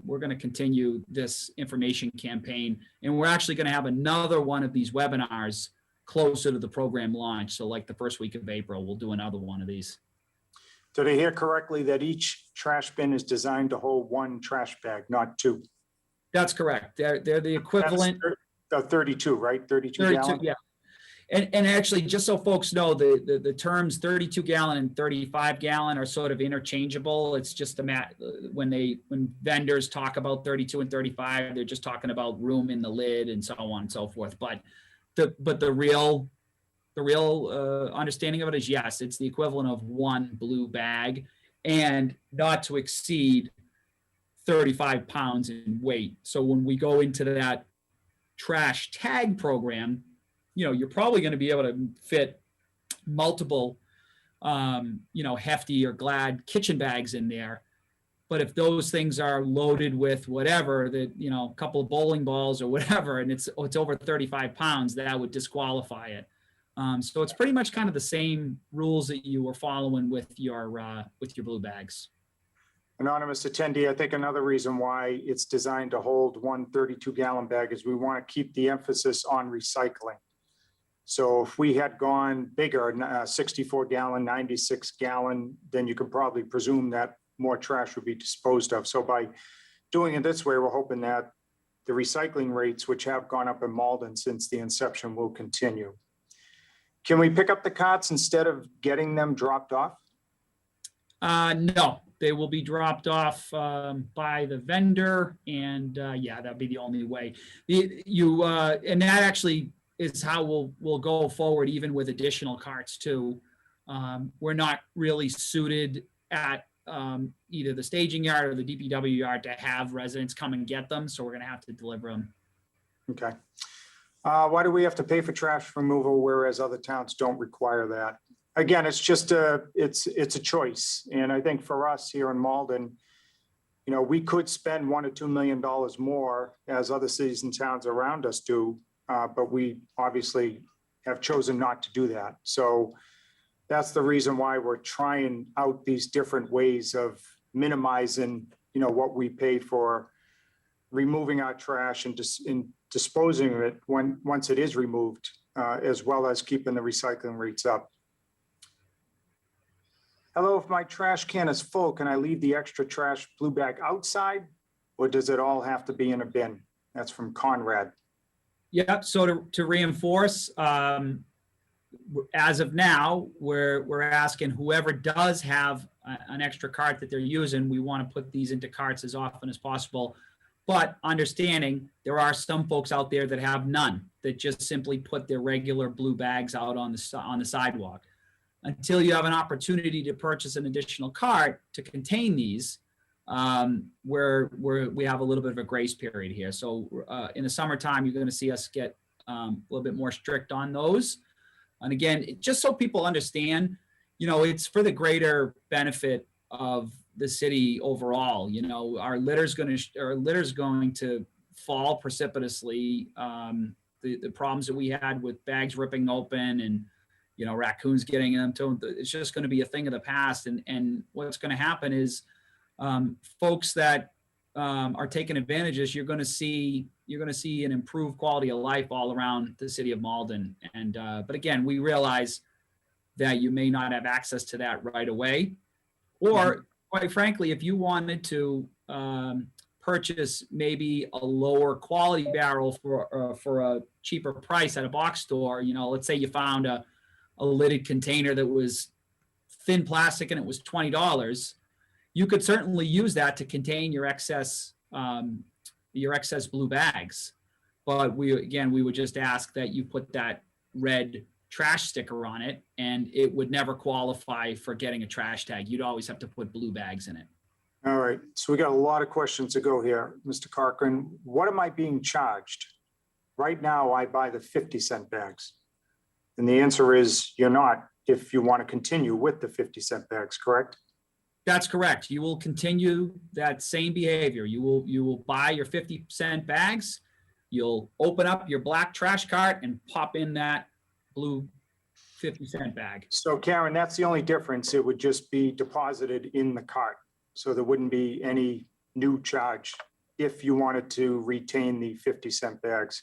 We're going to continue this information campaign, and we're actually going to have another one of these webinars closer to the program launch. So like the first week of April, we'll do another one of these. Did I hear correctly that each trash bin is designed to hold one trash bag, not two? That's correct. They're the equivalent. That's 32, right? 32 gallon? Yeah. And actually, just so folks know, the terms 32 gallon and 35 gallon are sort of interchangeable. It's just when vendors talk about 32 and 35, they're just talking about room in the lid and so on and so forth. But the real understanding of it is, yes, it's the equivalent of one blue bag and not to exceed 35 pounds in weight. So when we go into that trash tag program, you know, you're probably going to be able to fit multiple, hefty or Glad kitchen bags in there. But if those things are loaded with whatever, that, you know, a couple of bowling balls or whatever, and it's over 35 pounds, that would disqualify it. So it's pretty much kind of the same rules that you were following with your blue bags. Anonymous attendee, I think another reason why it's designed to hold one 32-gallon bag is we want to keep the emphasis on recycling. So if we had gone bigger, 64-gallon, 96-gallon, then you could probably presume that more trash would be disposed of. So by doing it this way, we're hoping that the recycling rates, which have gone up in Malden since the inception, will continue. Can we pick up the carts instead of getting them dropped off? No, they will be dropped off by the vendor, and yeah, that'd be the only way. And that actually is how we'll go forward, even with additional carts too. We're not really suited at either the staging yard or the DPW yard to have residents come and get them, so we're going to have to deliver them. Okay. Why do we have to pay for trash removal, whereas other towns don't require that? Again, it's just it's a choice, and I think for us here in Malden, you know, we could spend $1 or $2 million more, as other cities and towns around us do, but we obviously have chosen not to do that. So that's the reason why we're trying out these different ways of minimizing, you know, what we pay for removing our trash and disposing of it once it is removed, as well as keeping the recycling rates up. Hello, if my trash can is full, can I leave the extra trash blue bag outside, or does it all have to be in a bin? That's from Conrad. Yeah, so to reinforce, as of now, we're asking whoever does have an extra cart that they're using, we want to put these into carts as often as possible. But understanding there are some folks out there that have none, that just simply put their regular blue bags out on the sidewalk. Until you have an opportunity to purchase an additional cart to contain these, we have a little bit of a grace period here. So in the summertime, you're going to see us get a little bit more strict on those. And again, just so people understand, it's for the greater benefit of the city overall. Our litter's going to fall precipitously. The problems that we had with bags ripping open and raccoons getting them to, it's just going to be a thing of the past. And what's going to happen is folks that are taking advantage of this, you're going to see an improved quality of life all around the city of Malden. And but again, we realize that you may not have access to that right away, or quite frankly, if you wanted to purchase maybe a lower quality barrel for a cheaper price at a box store, let's say you found a lidded container that was thin plastic and it was $20, you could certainly use that to contain your excess blue bags. But we would just ask that you put that red trash sticker on it, and it would never qualify for getting a trash tag. You'd always have to put blue bags in it. All right, so we got a lot of questions to go here. Mr. Corcoran, what am I being charged? Right now, I buy the 50-cent bags. And the answer is you're not, if you want to continue with the 50-cent bags, correct? That's correct. You will continue that same behavior. You will buy your 50-cent bags. You'll open up your black trash cart and pop in that blue 50-cent bag. So Karen, that's the only difference. It would just be deposited in the cart. So there wouldn't be any new charge if you wanted to retain the 50-cent bags.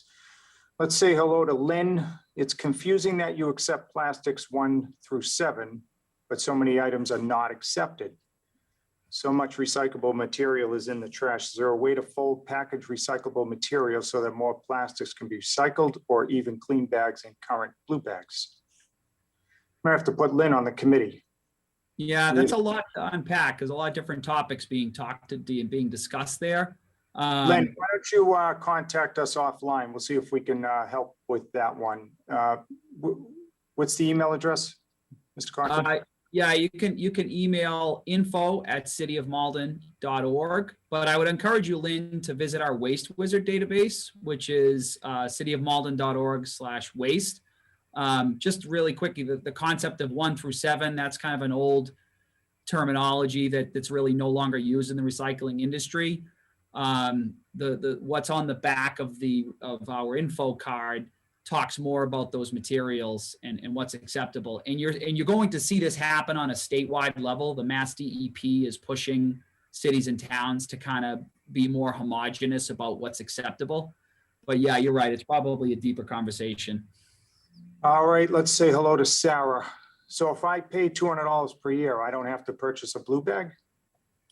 Let's say hello to Lynn. It's confusing that you accept plastics 1 through 7, but so many items are not accepted. So much recyclable material is in the trash. Is there a way to fold package recyclable material so that more plastics can be recycled, or even clean bags in current blue bags? I'm gonna have to put Lynn on the committee. Yeah, that's a lot to unpack. There's a lot of different topics being being discussed there. Lynn, why don't you contact us offline? We'll see if we can help with that one. What's the email address, Mr. Cochran? Yeah, you can email info@cityofmalden.org, but I would encourage you, Lynn, to visit our Waste Wizard database, which is cityofmalden.org/waste. Just really quickly, the concept of 1 through 7, that's kind of an old terminology that's really no longer used in the recycling industry. What's on the back of our info card talks more about those materials and what's acceptable. And you're going to see this happen on a statewide level. The Mass DEP is pushing cities and towns to kind of be more homogenous about what's acceptable. But yeah, you're right. It's probably a deeper conversation. All right, let's say hello to Sarah. So if I pay $200 per year, I don't have to purchase a blue bag?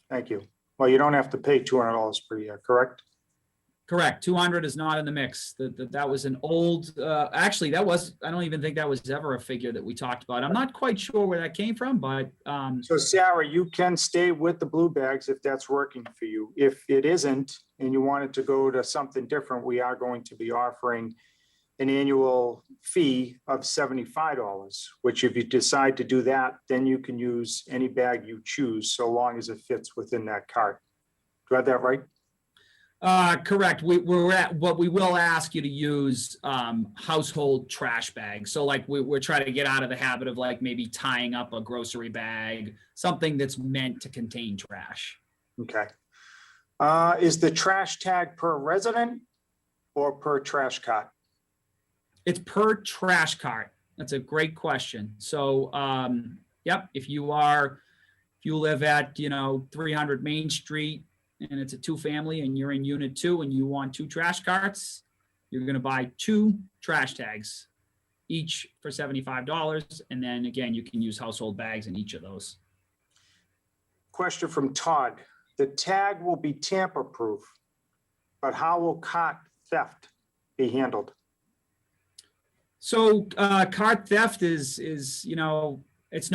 Thank you. Well, you don't have to pay $200 per year, correct? Correct. 200 is not in the mix. That was an old, actually, I don't even think that was ever a figure that we talked about. I'm not quite sure where that came from, but. So Sarah, you can stay with the blue bags if that's working for you. If it isn't, and you wanted to go to something different, we are going to be offering an annual fee of $75, which if you decide to do that, then you can use any bag you choose so long as it fits within that cart. Do I have that right? Correct. We will ask you to use household trash bags. So like we're trying to get out of the habit of like maybe tying up a grocery bag, something that's meant to contain trash. Okay. Is the trash tag per resident or per trash cart? It's per trash cart. That's a great question. So, yep, if you live at, 300 Main Street and it's a 2-family and you're in unit 2 and you want 2 trash carts, you're going to buy 2 trash tags, each for $75. And then again, you can use household bags in each of those. Question from Todd. The tag will be tamper-proof, but how will cart theft be handled? So cart theft is it's no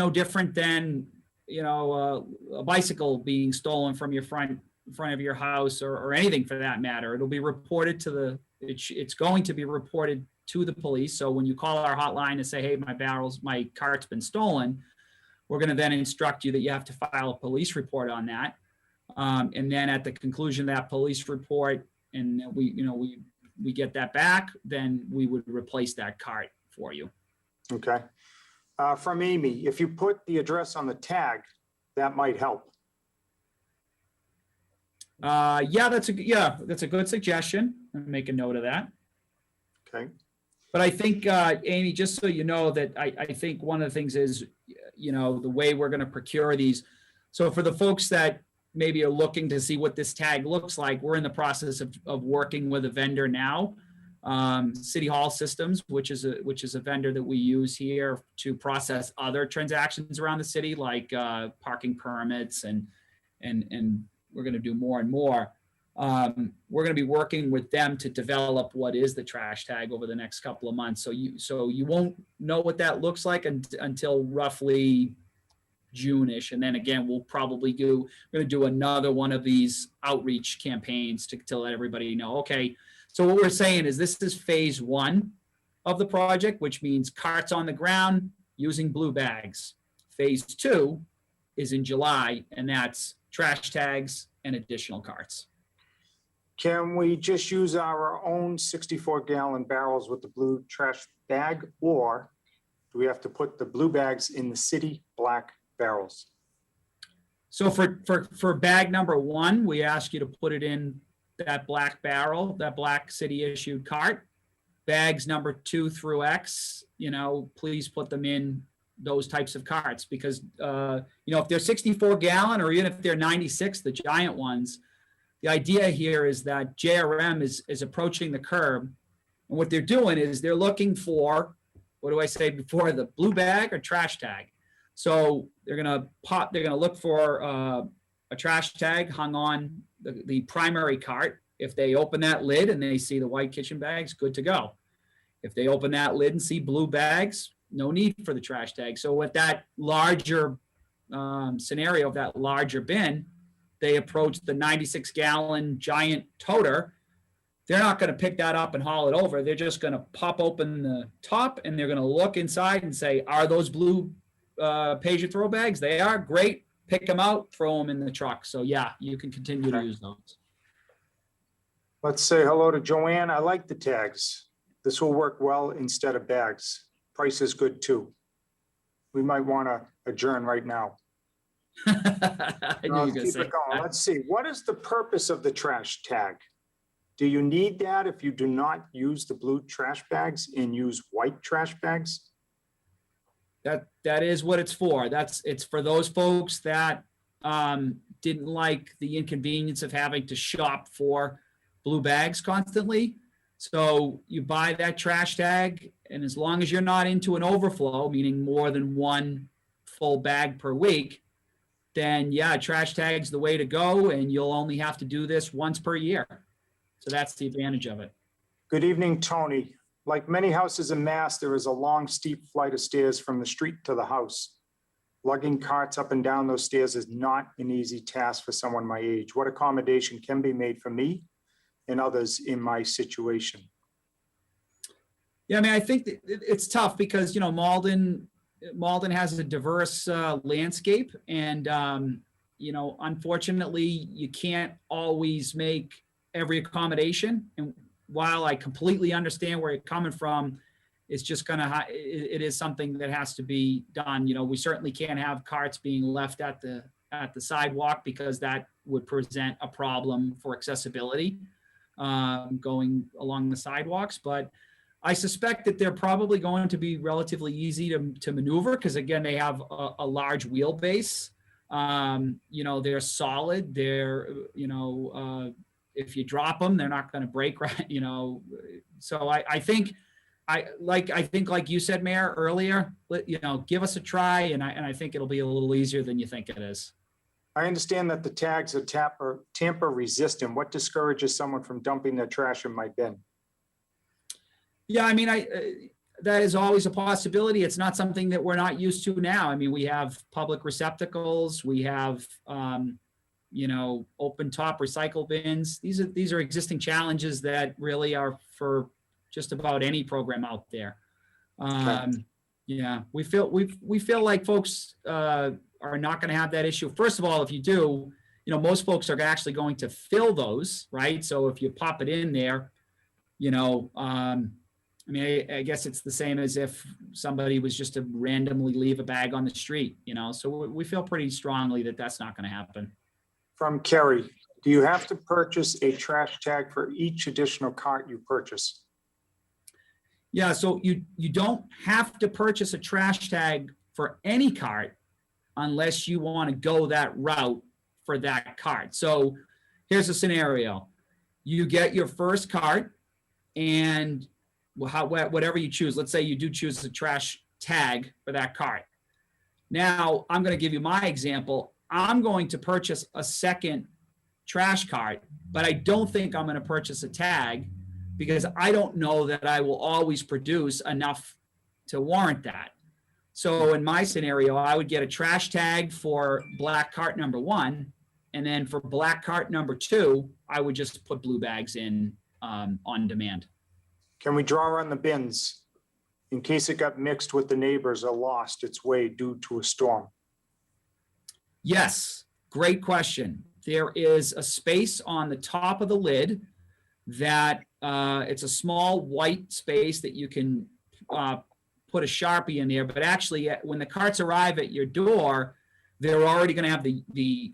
different than a bicycle being stolen from your front of your house, or anything for that matter, it'll be reported to it's going to be reported to the police. So when you call our hotline and say, hey, my cart's been stolen, we're going to then instruct you that you have to file a police report on that. And then at the conclusion of that police report, and we get that back, then we would replace that cart for you. Okay. From Amy, if you put the address on the tag, that might help. Yeah, that's a good suggestion. I'll make a note of that. Okay. But I think, Amy, just so you know that I think one of the things is, the way we're going to procure these. So for the folks that maybe are looking to see what this tag looks like, we're in the process of working with a vendor now, City Hall Systems, which is a vendor that we use here to process other transactions around the city, like parking permits, and we're going to do more and more. We're going to be working with them to develop what is the trash tag over the next couple of months. So you won't know what that looks like until roughly June-ish. And then again, we're going to do another one of these outreach campaigns to let everybody know, okay, so what we're saying is this is phase 1 of the project, which means carts on the ground using blue bags. Phase 2 is in July, and that's trash tags and additional carts. Can we just use our own 64-gallon barrels with the blue trash bag, or do we have to put the blue bags in the city black barrels? So for bag number 1, we ask you to put it in that black barrel, that black city issued cart. Bags number 2 through X, please put them in those types of carts, because if they're 64-gallon, or even if they're 96, the giant ones, the idea here is that JRM is approaching the curb, and what they're doing is they're looking for, what do I say before, the blue bag or trash tag. So they're gonna look for a trash tag hung on the primary cart. If they open that lid and they see the white kitchen bags, good to go. If they open that lid and see blue bags, no need for the trash tag. So with that larger scenario of that larger bin, they approach the 96-gallon giant toter. They're not going to pick that up and haul it over. They're just going to pop open the top, and they're going to look inside and say, are those blue Pager throw bags? They are. Great. Pick them out, throw them in the truck. So yeah, you can continue to use those. Let's say hello to Joanne. I like the tags. This will work well instead of bags. Price is good too. We might want to adjourn right now. I knew you were going to Keep say it going. that. Let's see. What is the purpose of the trash tag? Do you need that if you do not use the blue trash bags and use white trash bags? That is what it's for. It's for those folks that didn't like the inconvenience of having to shop for blue bags constantly. So you buy that trash tag, and as long as you're not into an overflow, meaning more than one full bag per week, then yeah, trash tag's the way to go, and you'll only have to do this once per year. So that's the advantage of it. Good evening, Tony. Like many houses in Mass, there is a long, steep flight of stairs from the street to the house. Lugging carts up and down those stairs is not an easy task for someone my age. What accommodation can be made for me and others in my situation? Yeah, I mean, I think that it's tough because, Malden has a diverse landscape, and, unfortunately, you can't always make every accommodation. And while I completely understand where you're coming from, it's just it is something that has to be done. We certainly can't have carts being left at the sidewalk, because that would present a problem for accessibility going along the sidewalks. But I suspect that they're probably going to be relatively easy to maneuver, because again, they have a large wheelbase. They're solid. They're, if you drop them, they're not going to break, right? So I think like you said, Mayor, earlier, give us a try, and I think it'll be a little easier than you think it is. I understand that the tags are tamper resistant. What discourages someone from dumping their trash in my bin? Yeah, I mean, that is always a possibility. It's not something that we're not used to now. I mean, we have public receptacles, we have, you know, open top recycle bins. These are existing challenges that really are for just about any program out there. Yeah, we feel like folks are not going to have that issue. First of all, if you do, you know, most folks are actually going to fill those, right? So if you pop it in there, you know, I mean, I guess it's the same as if somebody was just to randomly leave a bag on the street, you know, so we feel pretty strongly that that's not going to happen. From Kerry, do you have to purchase a trash tag for each additional cart you purchase? Yeah, so you don't have to purchase a trash tag for any cart unless you want to go that route for that cart. So here's a scenario. You get your first cart and whatever you choose, let's say you do choose a trash tag for that cart. Now, I'm going to give you my example. I'm going to purchase a second trash cart, but I don't think I'm going to purchase a tag because I don't know that I will always produce enough to warrant that. So in my scenario, I would get a trash tag for black cart number 1. And then for black cart number 2, I would just put blue bags in on demand. Can we draw on the bins in case it got mixed with the neighbors or lost its way due to a storm? Yes, great question. There is a space on the top of the lid that it's a small white space that you can put a Sharpie in there, but actually when the carts arrive at your door, they're already going to have the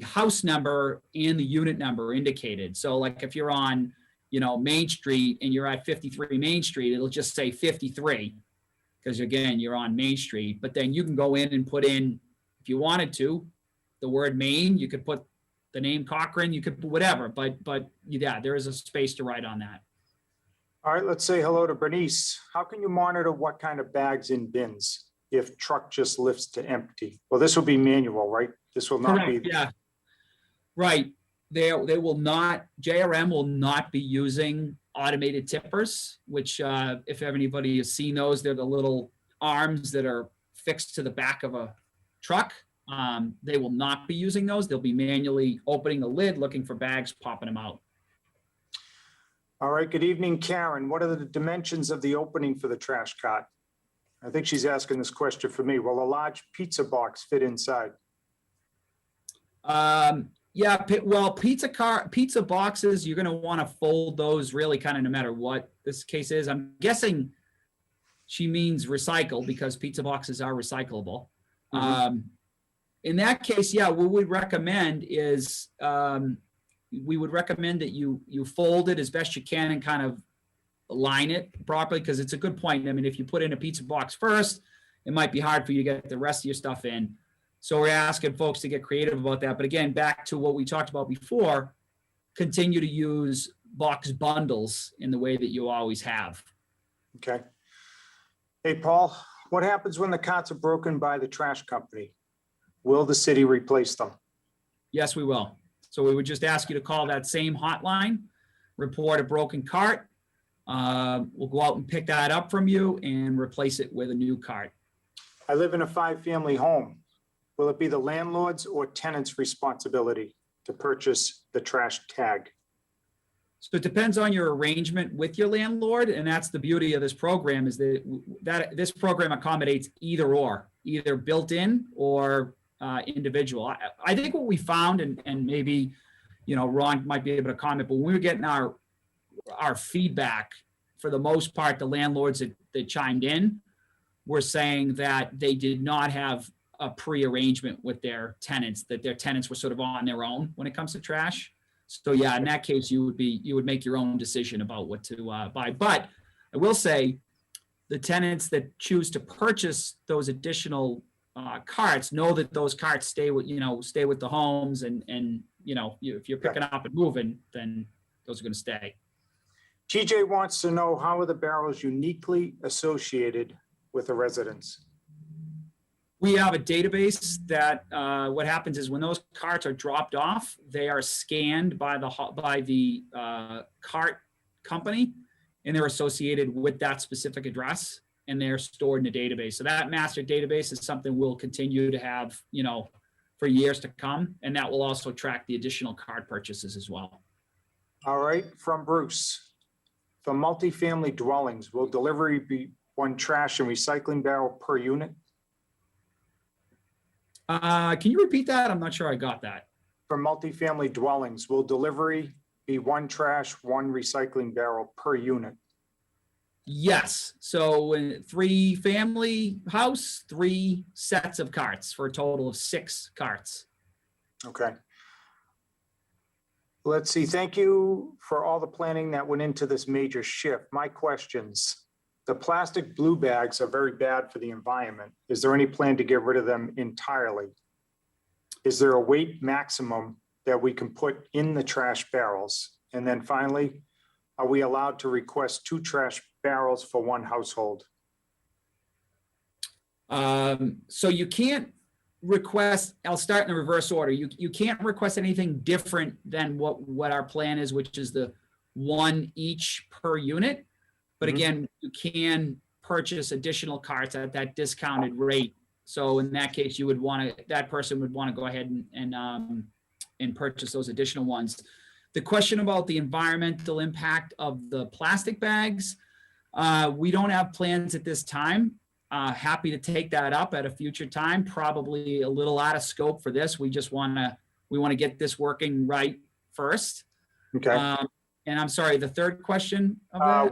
house number and the unit number indicated. So like if you're on, you know, Main Street and you're at 53 Main Street, it'll just say 53 because again, you're on Main Street, but then you can go in and put in, if you wanted to, the word Main, you could put the name Cochran, you could put whatever, but yeah, there is a space to write on that. All right, let's say hello to Bernice. How can you monitor what kind of bags in bins if truck just lifts to empty? Well, this will be manual, right? This will not Correct, be. yeah. Right. They will not, JRM will not be using automated tippers, which if anybody has seen those, they're the little arms that are fixed to the back of a truck. They will not be using those. They'll be manually opening the lid, looking for bags, popping them out. All right, good evening, Karen. What are the dimensions of the opening for the trash cart? I think she's asking this question for me. Will a large pizza box fit inside? Yeah, well, pizza boxes, you're going to want to fold those really kind of no matter what this case is. I'm guessing she means recycle because pizza boxes are recyclable. Mm-hmm. In that case, yeah, what we'd recommend is we would recommend that you fold it as best you can and kind of line it properly because it's a good point. I mean, if you put in a pizza box first, it might be hard for you to get the rest of your stuff in. So we're asking folks to get creative about that. But again, back to what we talked about before, continue to use box bundles in the way that you always have. Okay. Hey, Paul, what happens when the carts are broken by the trash company? Will the city replace them? Yes, we will. So we would just ask you to call that same hotline, report a broken cart. We'll go out and pick that up from you and replace it with a new cart. I live in a 5-family home. Will it be the landlord's or tenant's responsibility to purchase the trash tag? So it depends on your arrangement with your landlord. And that's the beauty of this program is that this program accommodates either built in or individual. I think what we found, and maybe, you know, Ron might be able to comment, but when we were getting our feedback, for the most part, the landlords that chimed in were saying that they did not have a pre-arrangement with their tenants, that their tenants were sort of on their own when it comes to trash. So yeah, in that case, you would make your own decision about what to buy. But I will say the tenants that choose to purchase those additional carts know that those carts stay with the homes and if you're picking up and moving, then those are going to stay. TJ wants to know, how are the barrels uniquely associated with the residents? We have a database that what happens is when those carts are dropped off, they are scanned by the cart company, and they're associated with that specific address, and they're stored in a database. So that master database is something we'll continue to have, for years to come. And that will also track the additional card purchases as well. All right, from Bruce. For multifamily dwellings, will delivery be one trash and recycling barrel per unit? Can you repeat that? I'm not sure I got that. For multifamily dwellings, will delivery be one trash, one recycling barrel per unit? Yes. So in 3-family house, 3 sets of carts for a total of 6 carts. Okay. Let's see. Thank you for all the planning that went into this major shift. My questions. The plastic blue bags are very bad for the environment. Is there any plan to get rid of them entirely? Is there a weight maximum that we can put in the trash barrels? And then finally, are we allowed to request 2 trash barrels for one household? So you can't request, I'll start in the reverse order. You can't request anything different than what our plan is, which is the 1 each per unit. But again, you can purchase additional carts at that discounted rate. So in that case, that person would want to go ahead and purchase those additional ones. The question about the environmental impact of the plastic bags, we don't have plans at this time. Happy to take that up at a future time, probably a little out of scope for this. We just want to get this working right first. Okay. And I'm sorry, the third question of that?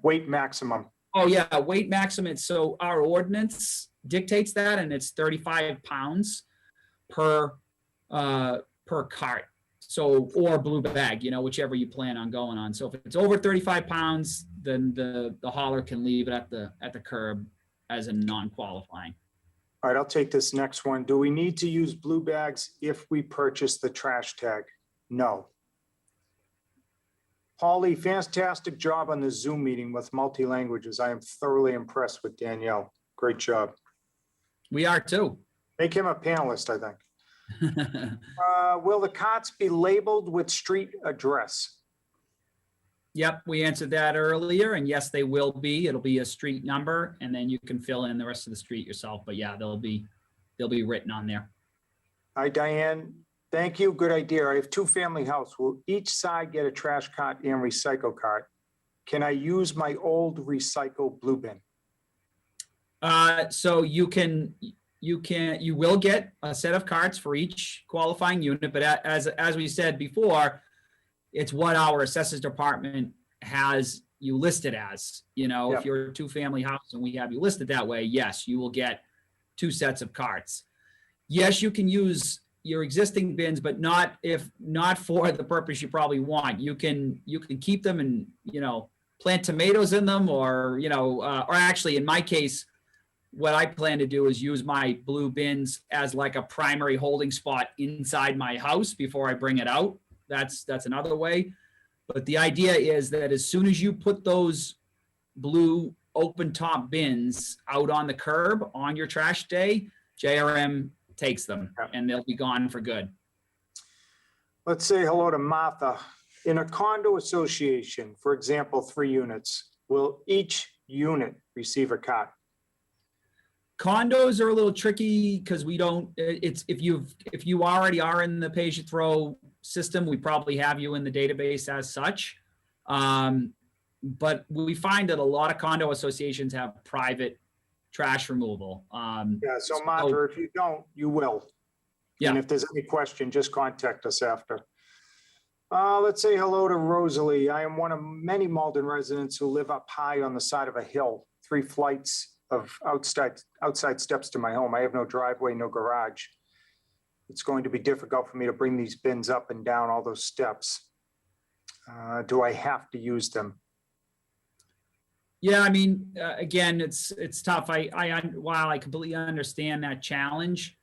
Weight maximum. Oh yeah, weight maximum. So our ordinance dictates that, and it's 35 pounds per cart. So, or blue bag, whichever you plan on going on. So if it's over 35 pounds, then the hauler can leave it at the curb as a non-qualifying. All right, I'll take this next one. Do we need to use blue bags if we purchase the trash tag? No. Polly, fantastic job on the Zoom meeting with multi-languages. I am thoroughly impressed with Danielle. Great job. We are too. Make him a panelist, I think. Will the carts be labeled with street address? Yep, we answered that earlier, and yes, they will be. It'll be a street number, and then you can fill in the rest of the street yourself. But yeah, they'll be written on there. Hi, Diane. Thank you. Good idea. I have 2-family house. Will each side get a trash cart and recycle cart? Can I use my old recycle blue bin? So you will get a set of carts for each qualifying unit, but as we said before, it's what our assessors department has you listed as. If you're a 2-family house and we have you listed that way, yes, you will get 2 sets of carts. Yes, you can use your existing bins, but not for the purpose you probably want. You can keep them and plant tomatoes in them, or actually in my case, what I plan to do is use my blue bins as like a primary holding spot inside my house before I bring it out. That's another way. But the idea is that as soon as you put those blue open top bins out on the curb on your trash day, JRM takes them and they'll be gone for good. Let's say hello to Martha. In a condo association, for example, 3 units, will each unit receive a cart? Condos are a little tricky because we don't, if you already are in the pay-as-you-throw system, we probably have you in the database as such. But we find that a lot of condo associations have private trash removal. So Martha, if you don't, you will. Yeah. And if there's any question, just contact us after. Let's say hello to Rosalie. I am one of many Malden residents who live up high on the side of a hill, 3 flights of outside steps to my home. I have no driveway, no garage. It's going to be difficult for me to bring these bins up and down all those steps. Do I have to use them? Yeah, I mean, again, it's tough. While I completely understand that challenge,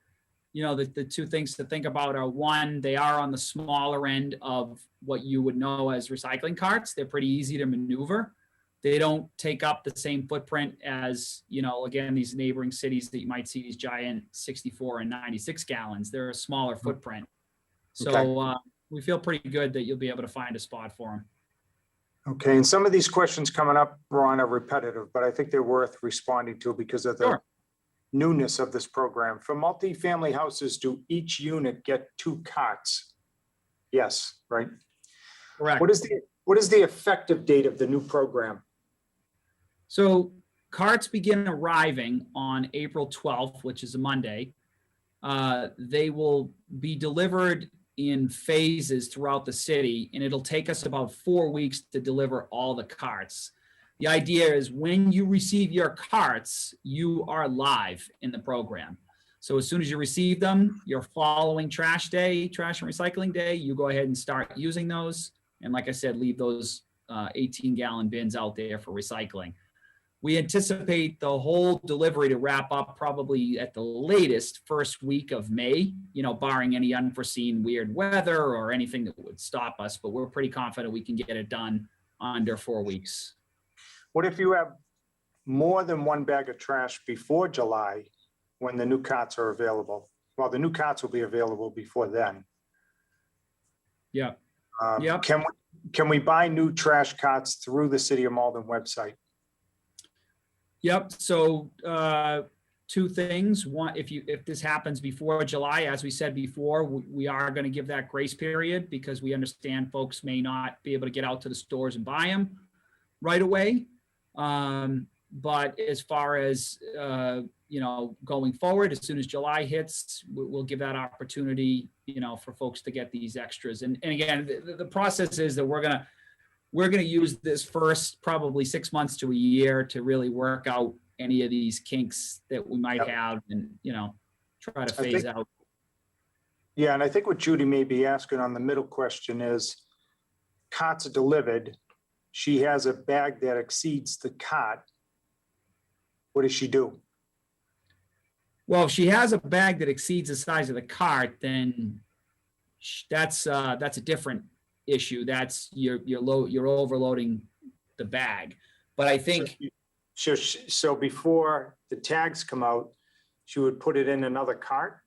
the 2 things to think about are, 1, they are on the smaller end of what you would know as recycling carts. They're pretty easy to maneuver. They don't take up the same footprint as, again, these neighboring cities that you might see these giant 64 and 96 gallons. They're a smaller footprint. So we feel pretty good that you'll be able to find a spot for them. Okay, and some of these questions coming up, Ron, are repetitive, but I think they're worth responding to because of the Sure. newness of this program. For multifamily houses, do each unit get 2 cots? Yes, right? Correct. What is the effective date of the new program? So carts begin arriving on April 12th, which is a Monday. They will be delivered in phases throughout the city, and it'll take us about 4 weeks to deliver all the carts. The idea is when you receive your carts, you are live in the program. So as soon as you receive them, your following trash and recycling day, you go ahead and start using those. And like I said, leave those 18-gallon bins out there for recycling. We anticipate the whole delivery to wrap up probably at the latest first week of May, barring any unforeseen weird weather or anything that would stop us, but we're pretty confident we can get it done under 4 weeks. What if you have more than 1 bag of trash before July when the new cots are available? Well, the new cots will be available before then. Yeah. Yep. Can we buy new trash cots through the City of Malden website? Yep. So 2 things. One, if this happens before July, as we said before, we are going to give that grace period because we understand folks may not be able to get out to the stores and buy them right away. But as far as going forward, as soon as July hits, we'll give that opportunity, for folks to get these extras. And again, the process is that we're gonna use this first probably 6 months to a year to really work out any of these kinks that we might have and, try to phase out. Yeah, and I think what Judy may be asking on the middle question is, cots are delivered. She has a bag that exceeds the cot. What does she do? Well, if she has a bag that exceeds the size of the cart, then that's a different issue. That's you're overloading the bag. But I think so before the tags come out, she would put it in another cart.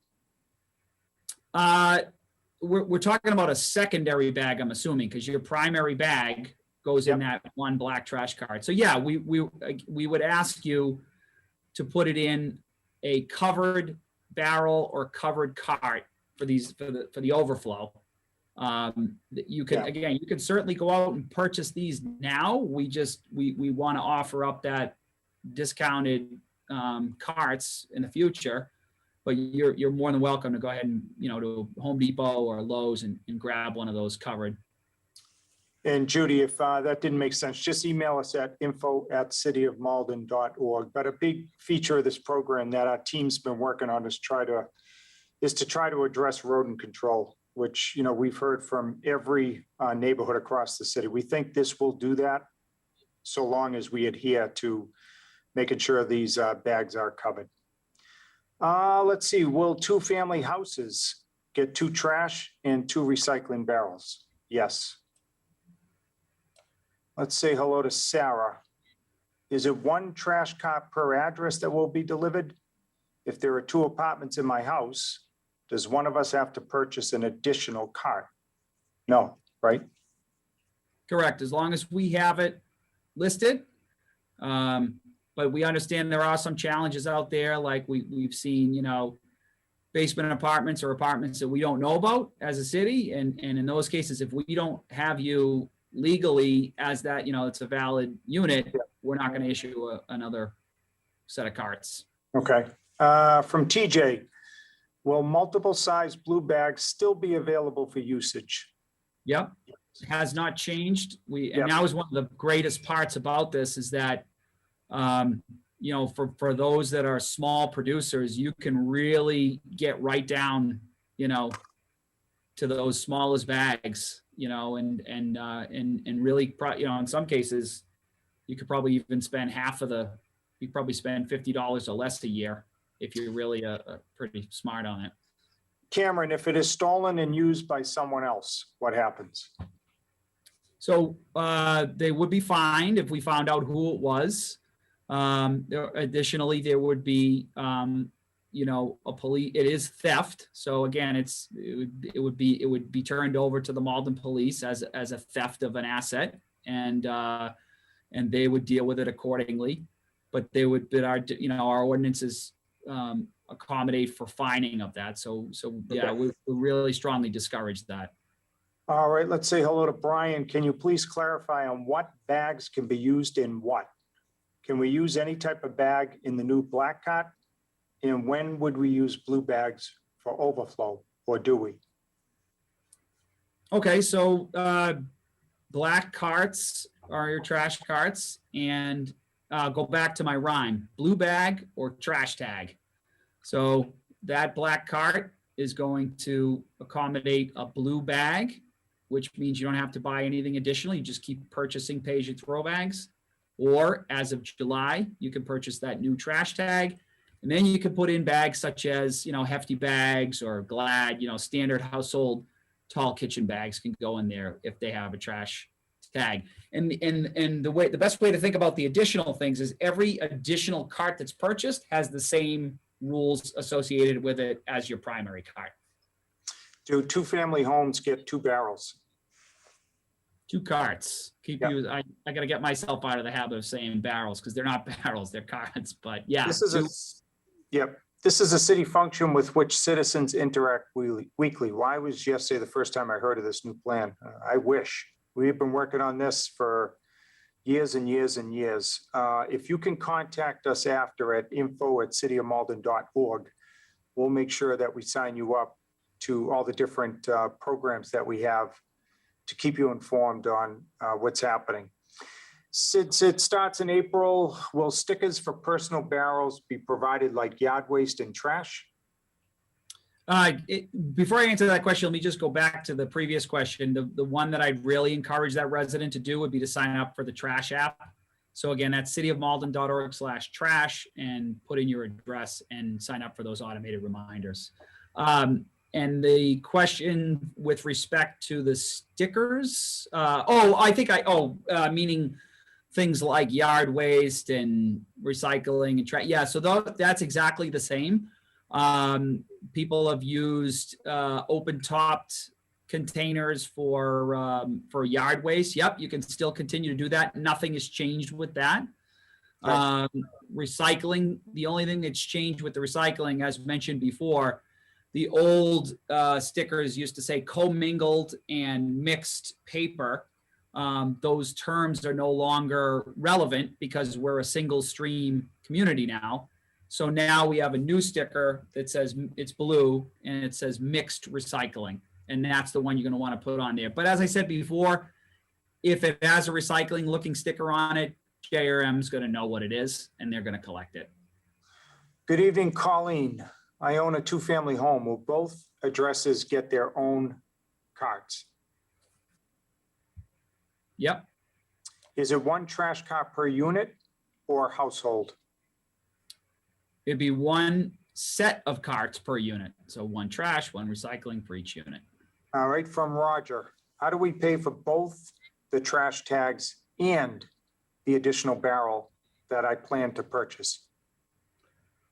We're talking about a secondary bag, I'm assuming, because your primary bag goes in that one black trash cart. So yeah, we would ask you to put it in a covered barrel or covered cart for the overflow. You can certainly go out and purchase these now. We want to offer up that discounted carts in the future, but you're more than welcome to go ahead and to Home Depot or Lowe's and grab one of those covered. And Judy, if that didn't make sense, just email us at info@cityofmalden.org. But a big feature of this program that our team's been working on is to try to address rodent control, which we've heard from every neighborhood across the city. We think this will do that so long as we adhere to making sure these bags are covered. Let's see, will 2-family houses get 2 trash and 2 recycling barrels? Yes. Let's say hello to Sarah. Is it 1 trash cart per address that will be delivered? If there are 2 apartments in my house, does one of us have to purchase an additional cart? No, right? Correct, as long as we have it listed. But we understand there are some challenges out there, like we've seen, basement apartments or apartments that we don't know about as a city. And in those cases, if we don't have you legally as that, it's a valid unit, we're not going to issue another set of carts. Okay. From TJ, will multiple size blue bags still be available for usage? Yep, it has not changed. And that was one of the greatest parts about this is that, for those that are small producers, you can really get right down, to those smallest bags, and really, in some cases, you could probably even spend you probably spend $50 or less a year if you're really pretty smart on it. Cameron, if it is stolen and used by someone else, what happens? So they would be fined if we found out who it was. Additionally, there would be, it is theft. So again, it would be turned over to the Malden police as a theft of an asset. and they would deal with it accordingly. But they would, but our ordinances accommodate for fining of that. So yeah, we really strongly discourage that. All right, let's say hello to Brian. Can you please clarify on what bags can be used in what? Can we use any type of bag in the new black cart? And when would we use blue bags for overflow, or do we? Okay, so black carts are your trash carts, and go back to my rhyme, blue bag or trash tag. So that black cart is going to accommodate a blue bag, which means you don't have to buy anything additional. You just keep purchasing pay-as-you-throw bags. Or as of July, you can purchase that new trash tag. And then you can put in bags such as, hefty bags or Glad, standard household tall kitchen bags can go in there if they have a trash tag. And the best way to think about the additional things is every additional cart that's purchased has the same rules associated with it as your primary cart. Do two-family homes get 2 barrels? 2 carts. I got to get myself out of the habit of saying barrels because they're not barrels, they're carts. But yeah, This is a city function with which citizens interact weekly. Why was yesterday the first time I heard of this new plan? I wish. We've been working on this for years and years and years. If you can contact us after at info@cityofmalden.org, we'll make sure that we sign you up to all the different programs that we have to keep you informed on what's happening. Since it starts in April, will stickers for personal barrels be provided like yard waste and trash? Before I answer that question, let me just go back to the previous question. The one that I'd really encourage that resident to do would be to sign up for the trash app. So again, that's cityofmalden.org/trash and put in your address and sign up for those automated reminders. And the question with respect to the stickers, meaning things like yard waste and recycling and trash. Yeah, so that's exactly the same. People have used open-topped containers for yard waste. Yep, you can still continue to do that. Nothing has changed with that. Recycling, the only thing that's changed with the recycling, as mentioned before, the old stickers used to say commingled and mixed paper. Those terms are no longer relevant because we're a single stream community now. So now we have a new sticker that says it's blue and it says mixed recycling. And that's the one you're going to want to put on there. But as I said before, if it has a recycling looking sticker on it, JRM is going to know what it is and they're going to collect it. Good evening, Colleen. I own a 2-family home. Will both addresses get their own carts? Yep. Is it 1 trash cart per unit or household? It'd be 1 set of carts per unit. So 1 trash, 1 recycling for each unit. All right, from Roger. How do we pay for both the trash tags and the additional barrel that I plan to purchase?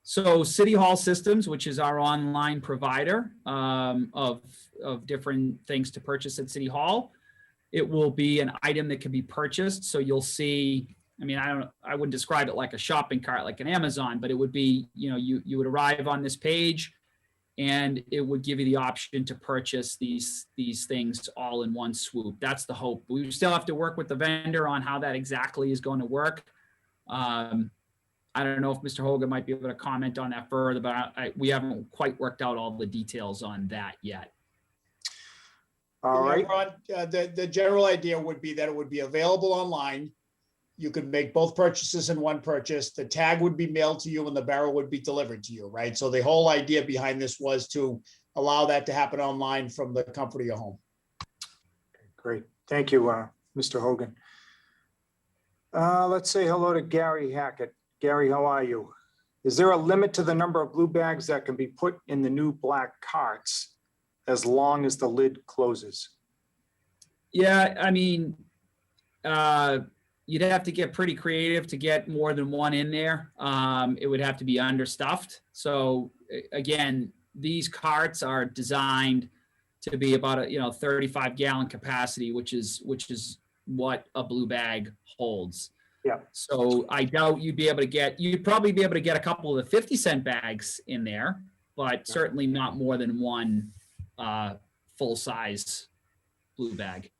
So City Hall Systems, which is our online provider of different things to purchase at City Hall, it will be an item that can be purchased. So you'll see, I wouldn't describe it like a shopping cart, like an Amazon, but it would be, you would arrive on this page and it would give you the option to purchase these things all in one swoop. That's the hope. We still have to work with the vendor on how that exactly is going to work. I don't know if Mr. Hogan might be able to comment on that further, but we haven't quite worked out all the details on that yet. All right. Ron, the general idea would be that it would be available online. You could make both purchases in one purchase. The tag would be mailed to you and the barrel would be delivered to you, right? So the whole idea behind this was to allow that to happen online from the comfort of your home. Great. Thank you, Mr. Hogan. Let's say hello to Gary Hackett. Gary, how are you? Is there a limit to the number of blue bags that can be put in the new black carts as long as the lid closes? Yeah, you'd have to get pretty creative to get more than 1 in there. It would have to be understuffed. So again, these carts are designed to be about a 35-gallon capacity, which is what a blue bag holds. Yeah. So I doubt you'd probably be able to get a couple of the 50-cent bags in there, but certainly not more than one full-size blue bag.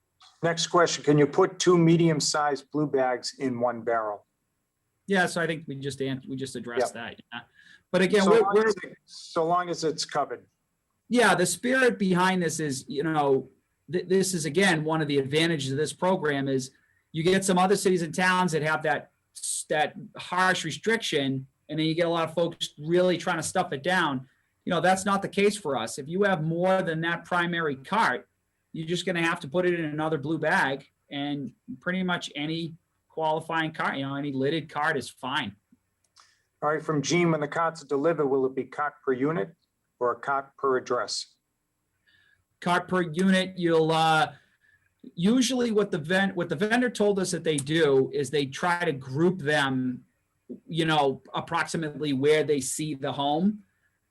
Next question, can you put 2 medium-sized blue bags in one barrel? Yeah, so I think we just addressed Yeah. that. Yeah. But again, So long as it's covered. yeah, the spirit behind this is, this is again, one of the advantages of this program is you get some other cities and towns that have that harsh restriction, and then you get a lot of folks really trying to stuff it down. That's not the case for us. If you have more than that primary cart, you're just going to have to put it in another blue bag, and pretty much any qualifying cart, any lidded cart is fine. All right, from Gene, when the carts are delivered, will it be cart per unit or a cart per address? Cart per unit, you'll usually what the vendor told us that they do is they try to group them, approximately where they see the home.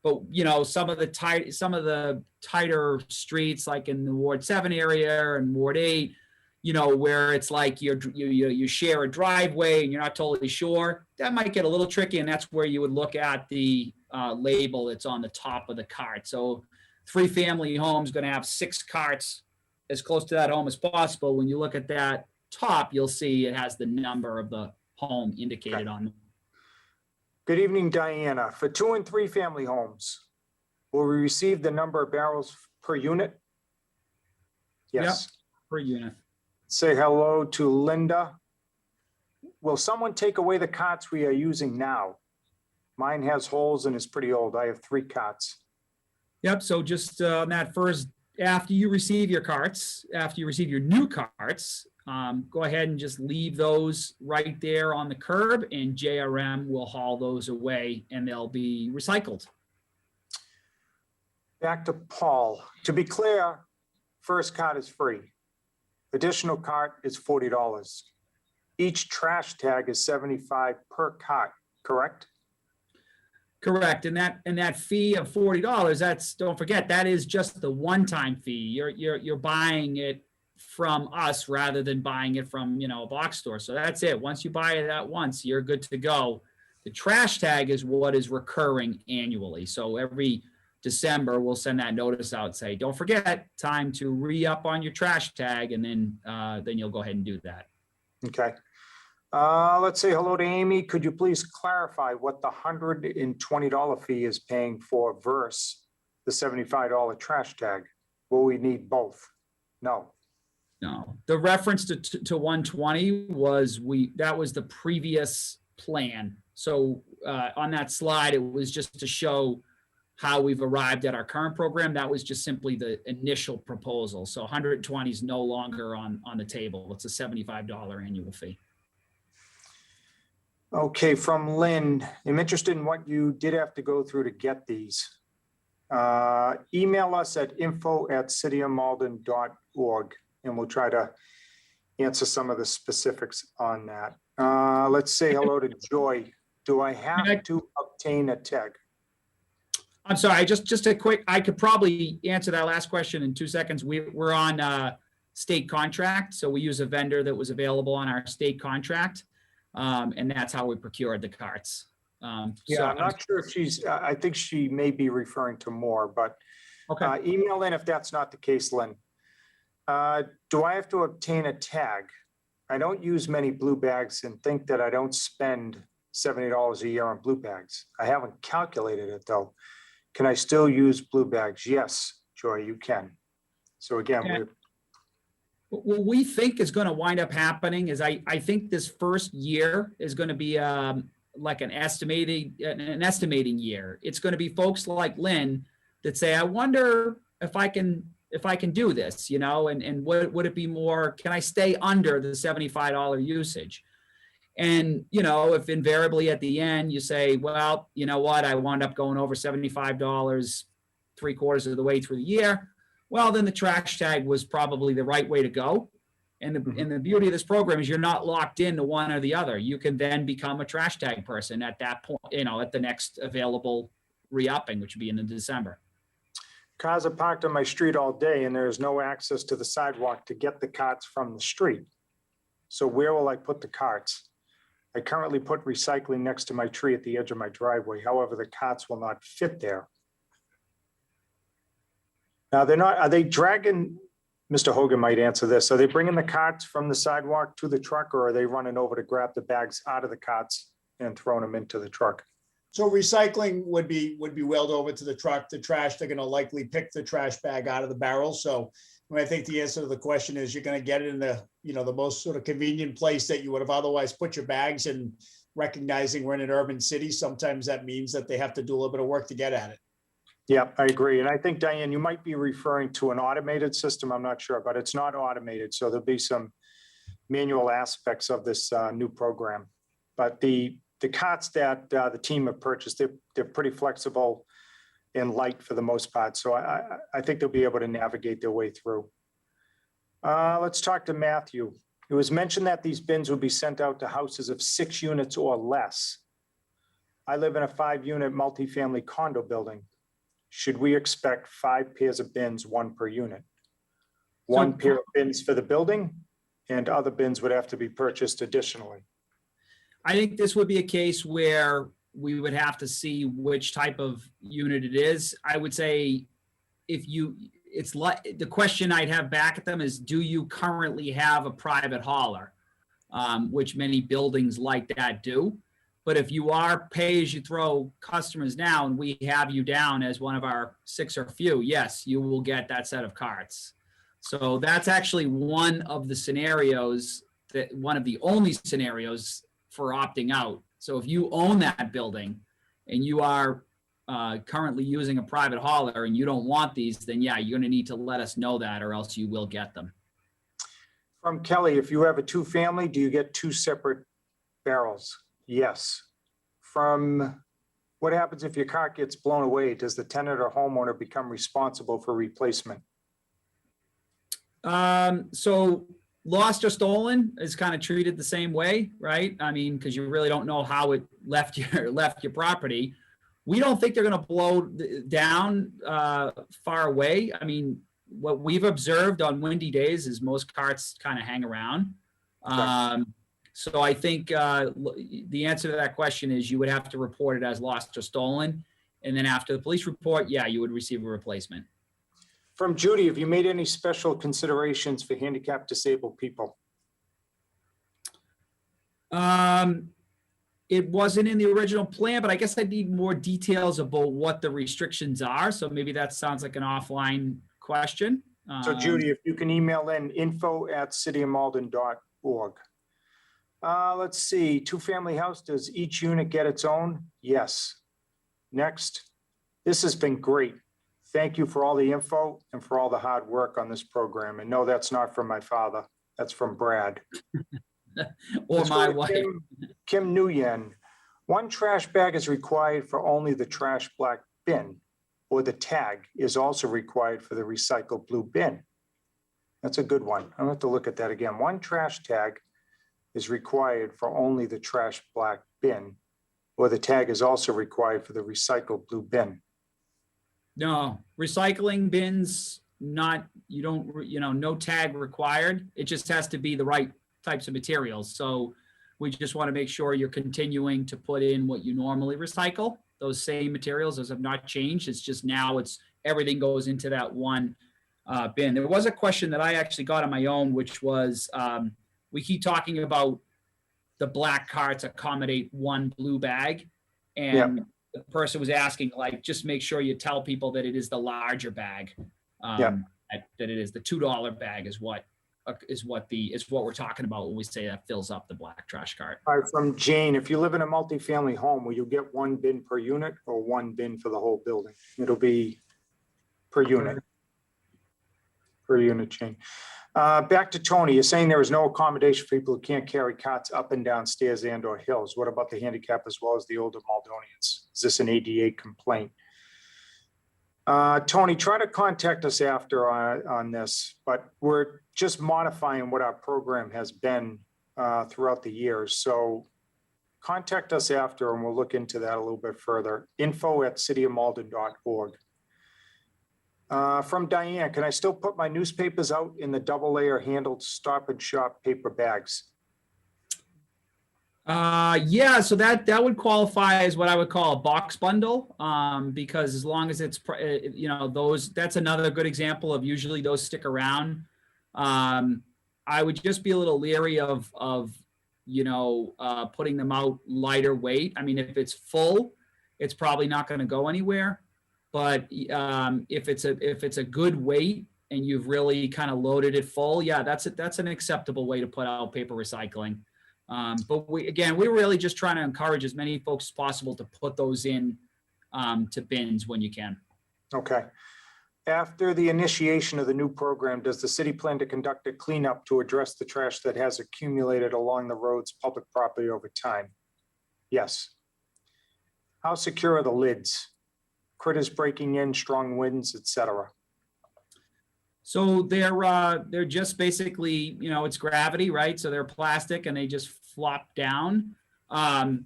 But some of the tighter streets, like in the Ward 7 area and Ward 8, where it's like you share a driveway and you're not totally sure, that might get a little tricky, and that's where you would look at the label that's on the top of the cart. So 3-family home is going to have 6 carts as close to that home as possible. When you look at that top, you'll see it has the number of the home indicated on them. Good evening, Diana. For 2- and 3-family homes, will we receive the number of barrels per unit? Yes. Yep, per unit. Say hello to Linda. Will someone take away the carts we are using now? Mine has holes and is pretty old. I have 3 carts. Yep, so just on that first, after you receive your new carts, go ahead and just leave those right there on the curb, and JRM will haul those away and they'll be recycled. Back to Paul. To be clear, first cart is free. Additional cart is $40. Each trash tag is $75 per cart, correct? Correct, and that fee of $40, don't forget, that is just the one-time fee. You're buying it from us rather than buying it from a box store. So that's it. Once you buy it at once, you're good to go. The trash tag is what is recurring annually. So every December, we'll send that notice out, say, don't forget, time to re-up on your trash tag, and then you'll go ahead and do that. Okay. Let's say hello to Amy. Could you please clarify what the $120 fee is paying for versus the $75 trash tag? Will we need both? No. No. The reference to 120 was that was the previous plan. So on that slide, it was just to show how we've arrived at our current program. That was just simply the initial proposal. So 120 is no longer on the table. It's a $75 annual fee. Okay, from Lynn, I'm interested in what you did have to go through to get these. Email us at info@cityofmalden.org, and we'll try to answer some of the specifics on that. Let's say hello to Joy. Do I have to obtain a tag? I'm sorry, just a quick, I could probably answer that last question in 2 seconds. We're on state contract, so we use a vendor that was available on our state contract. And that's how we procured the carts. Yeah, I'm not sure if I think she may be referring to more, but okay. Email in if that's not the case, Lynn. Do I have to obtain a tag? I don't use many blue bags and think that I don't spend $70 a year on blue bags. I haven't calculated it though. Can I still use blue bags? Yes, Joy, you can. So again, yeah. What we think is going to wind up happening is I think this first year is going to be like an estimating year. It's going to be folks like Lynn that say, I wonder if I can do this, and would it be more, can I stay under the $75 usage? And, if invariably at the end you say, well, you know what, I wound up going over $75 3/4 of the way through the year, well, then the trash tag was probably the right way to go. And the beauty of this program is you're not locked into one or the other. You can then become a trash tag person at that point, at the next available re-upping, which would be in December. Cars are parked on my street all day and there's no access to the sidewalk to get the carts from the street. So where will I put the carts? I currently put recycling next to my tree at the edge of my driveway. However, the carts will not fit there. Now are they dragging, Mr. Hogan might answer this. Are they bringing the carts from the sidewalk to the truck, or are they running over to grab the bags out of the carts and throwing them into the truck? So recycling would be wheeled over to the truck. The trash, they're going to likely pick the trash bag out of the barrel. So I think the answer to the question is you're going to get it in the, the most sort of convenient place that you would have otherwise put your bags. And recognizing we're in an urban city, sometimes that means that they have to do a little bit of work to get at it. Yeah, I agree. And I think, Diane, you might be referring to an automated system. I'm not sure, but it's not automated. So there'll be some manual aspects of this new program. But the carts that the team have purchased, they're pretty flexible and light for the most part. So I think they'll be able to navigate their way through. Let's talk to Matthew. It was mentioned that these bins would be sent out to houses of 6 units or less. I live in a 5-unit multifamily condo building. Should we expect 5 pairs of bins, 1 per unit? One pair of bins for the building, and other bins would have to be purchased additionally. I think this would be a case where we would have to see which type of unit it is. I would say it's like the question I'd have back at them is, do you currently have a private hauler? Which many buildings like that do. But if you are pay as you throw customers now, and we have you down as one of our 6 or few, yes, you will get that set of carts. So that's actually one of the scenarios, one of the only scenarios for opting out. So if you own that building and you are currently using a private hauler and you don't want these, then yeah, you're going to need to let us know that, or else you will get them. From Kelly, if you have a 2-family, do you get 2 separate barrels? Yes. From what happens if your cart gets blown away? Does the tenant or homeowner become responsible for replacement? So lost or stolen is kind of treated the same way, right? I mean, because you really don't know how it left your property. We don't think they're going to blow down far away. I mean, what we've observed on windy days is most carts kind of hang around. So I think the answer to that question is you would have to report it as lost or stolen. And then after the police report, yeah, you would receive a replacement. From Judy, have you made any special considerations for handicapped disabled people? It wasn't in the original plan, but I guess I need more details about what the restrictions are. So maybe that sounds like an offline question. So Judy, if you can email in info@cityofmalden.org. Let's see, 2-family house, does each unit get its own? Yes. Next, this has been great. Thank you for all the info and for all the hard work on this program. And no, that's not from my father. That's from Brad. Or my wife. Kim Nguyen. 1 trash bag is required for only the trash black bin, or the tag is also required for the recycled blue bin. That's a good one. I'll have to look at that again. 1 trash tag is required for only the trash black bin, or the tag is also required for the recycled blue bin. No, recycling bins, no tag required. It just has to be the right types of materials. So we just want to make sure you're continuing to put in what you normally recycle. Those same materials, those have not changed. It's just now everything goes into that 1 bin. There was a question that I actually got on my own, which was, we keep talking about the black carts accommodate 1 blue bag. And the person was asking, like, just make sure you tell people that it is the larger bag, that it is the $2 bag is what we're talking about when we say that fills up the black trash cart. All right, from Jane, if you live in a multifamily home, will you get 1 bin per unit or 1 bin for the whole building? It'll be per unit. Per unit, Jane. Back to Tony, you're saying there is no accommodation for people who can't carry carts up and down stairs and or hills. What about the handicap as well as the older Maldonians? Is this an ADA complaint? Tony, try to contact us after on this, but we're just modifying what our program has been throughout the years. So contact us after and we'll look into that a little bit further. info@cityofmalden.org. From Diane, can I still put my newspapers out in the double layer handled Stop and Shop paper bags? Yeah, so that would qualify as what I would call a box bundle, because as long as it's, that's another good example of usually those stick around. I would just be a little leery of putting them out lighter weight. I mean, if it's full, it's probably not going to go anywhere. But if it's a good weight and you've really kind of loaded it full, yeah, that's an acceptable way to put out paper recycling. But we're really just trying to encourage as many folks as possible to put those in to bins when you can. Okay. After the initiation of the new program, does the city plan to conduct a cleanup to address the trash that has accumulated along the road's public property over time? Yes. How secure are the lids? Critters breaking in, strong winds, etc. So they're just basically, it's gravity, right? So they're plastic and they just flop down. I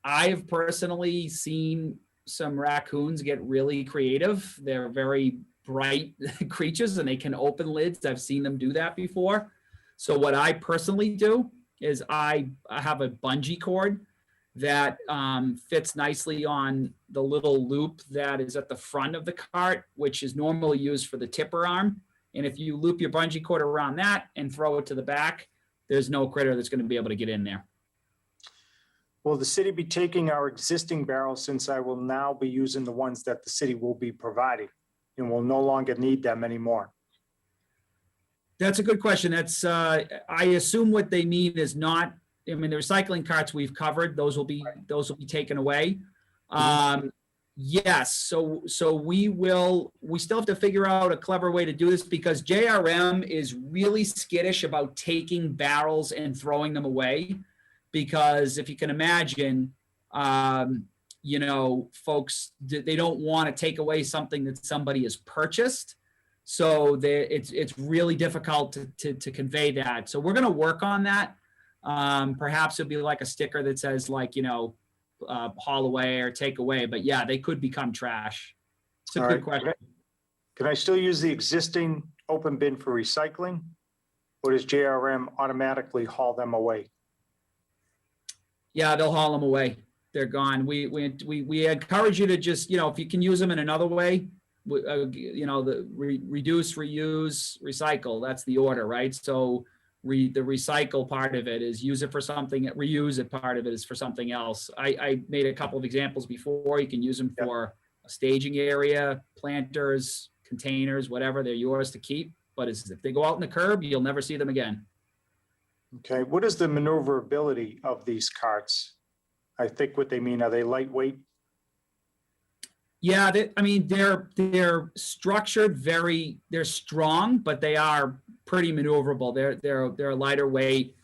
have personally seen some raccoons get really creative. They're very bright creatures and they can open lids. I've seen them do that before. So what I personally do is I have a bungee cord that fits nicely on the little loop that is at the front of the cart, which is normally used for the tipper arm. And if you loop your bungee cord around that and throw it to the back, there's no critter that's going to be able to get in there. Will the city be taking our existing barrels, since I will now be using the ones that the city will be providing and will no longer need them anymore? That's a good question. That's I assume what they mean is not, I mean, the recycling carts we've covered, those will be taken away. Yes, so we still have to figure out a clever way to do this, because JRM is really skittish about taking barrels and throwing them away, because if you can imagine, folks, they don't want to take away something that somebody has purchased. So it's really difficult to convey that. So we're going to work on that. Perhaps it'll be like a sticker that says, like, haul away or take away, but yeah, they could become trash. It's a good question. Can I still use the existing open bin for recycling, or does JRM automatically haul them away? Yeah, they'll haul them away. They're gone. We encourage you to just, if you can use them in another way, reduce, reuse, recycle. That's the order, right? So the recycle part of it is use it for something, reuse it part of it is for something else. I made a couple of examples before. You can use them for a staging area, planters, containers, whatever. They're yours to keep. But if they go out in the curb, you'll never see them again. Okay, what is the maneuverability of these carts? I think what they mean, are they lightweight? Yeah, they're structured they're strong, but they are pretty maneuverable. They're a lighter weight,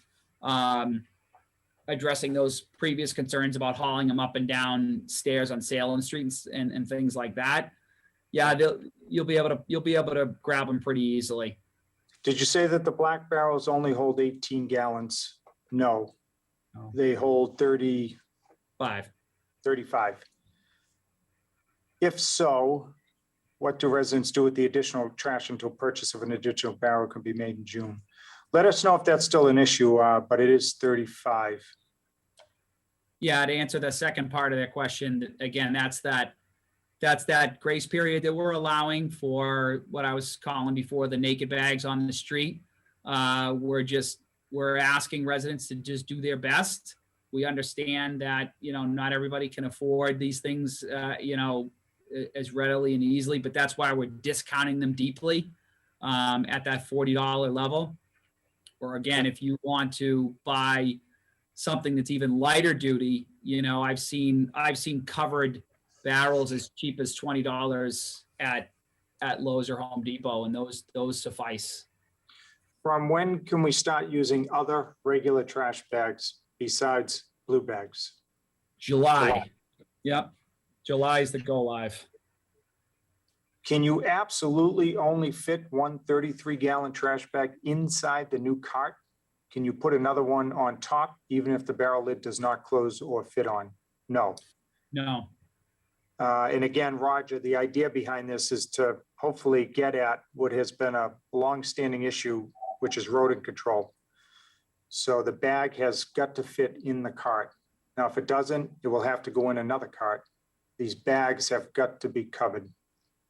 addressing those previous concerns about hauling them up and down stairs on Salem Street and things like that. Yeah, you'll be able to grab them pretty easily. Did you say that the black barrels only hold 18 gallons? No, they hold 35. If so, what do residents do with the additional trash until purchase of an additional barrel can be made in June? Let us know if that's still an issue, but it is 35. Yeah, to answer the second part of that question, again, that's that grace period that we're allowing for what I was calling before the naked bags on the street. We're asking residents to just do their best. We understand that, not everybody can afford these things, as readily and easily, but that's why we're discounting them deeply at that $40 level. Or again, if you want to buy something that's even lighter duty, I've seen covered barrels as cheap as $20 at Lowe's or Home Depot, and those suffice. From when can we start using other regular trash bags besides blue bags? July. Yep. July is the go live. Can you absolutely only fit one 33-gallon trash bag inside the new cart? Can you put another one on top, even if the barrel lid does not close or fit on? No. No. And again, Roger, the idea behind this is to hopefully get at what has been a long-standing issue, which is rodent control. So the bag has got to fit in the cart. Now, if it doesn't, it will have to go in another cart. These bags have got to be covered.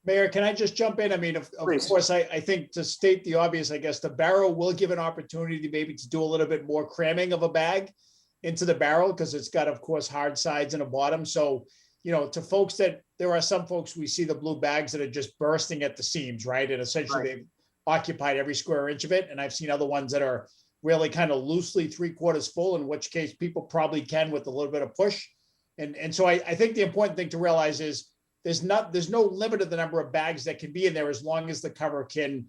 Mayor, can I just jump in? I mean, of Please. course, I think to state the obvious, I guess the barrel will give an opportunity maybe to do a little bit more cramming of a bag into the barrel because it's got, of course, hard sides and a bottom. So, you know, to folks that there are some folks we see the blue bags that are just bursting at the seams, right? And essentially they've occupied every square inch of it. And I've seen other ones that are really kind of loosely 3/4 full, in which case people probably can with a little bit of push. And so I think the important thing to realize is there's no limit of the number of bags that can be in there as long as the cover can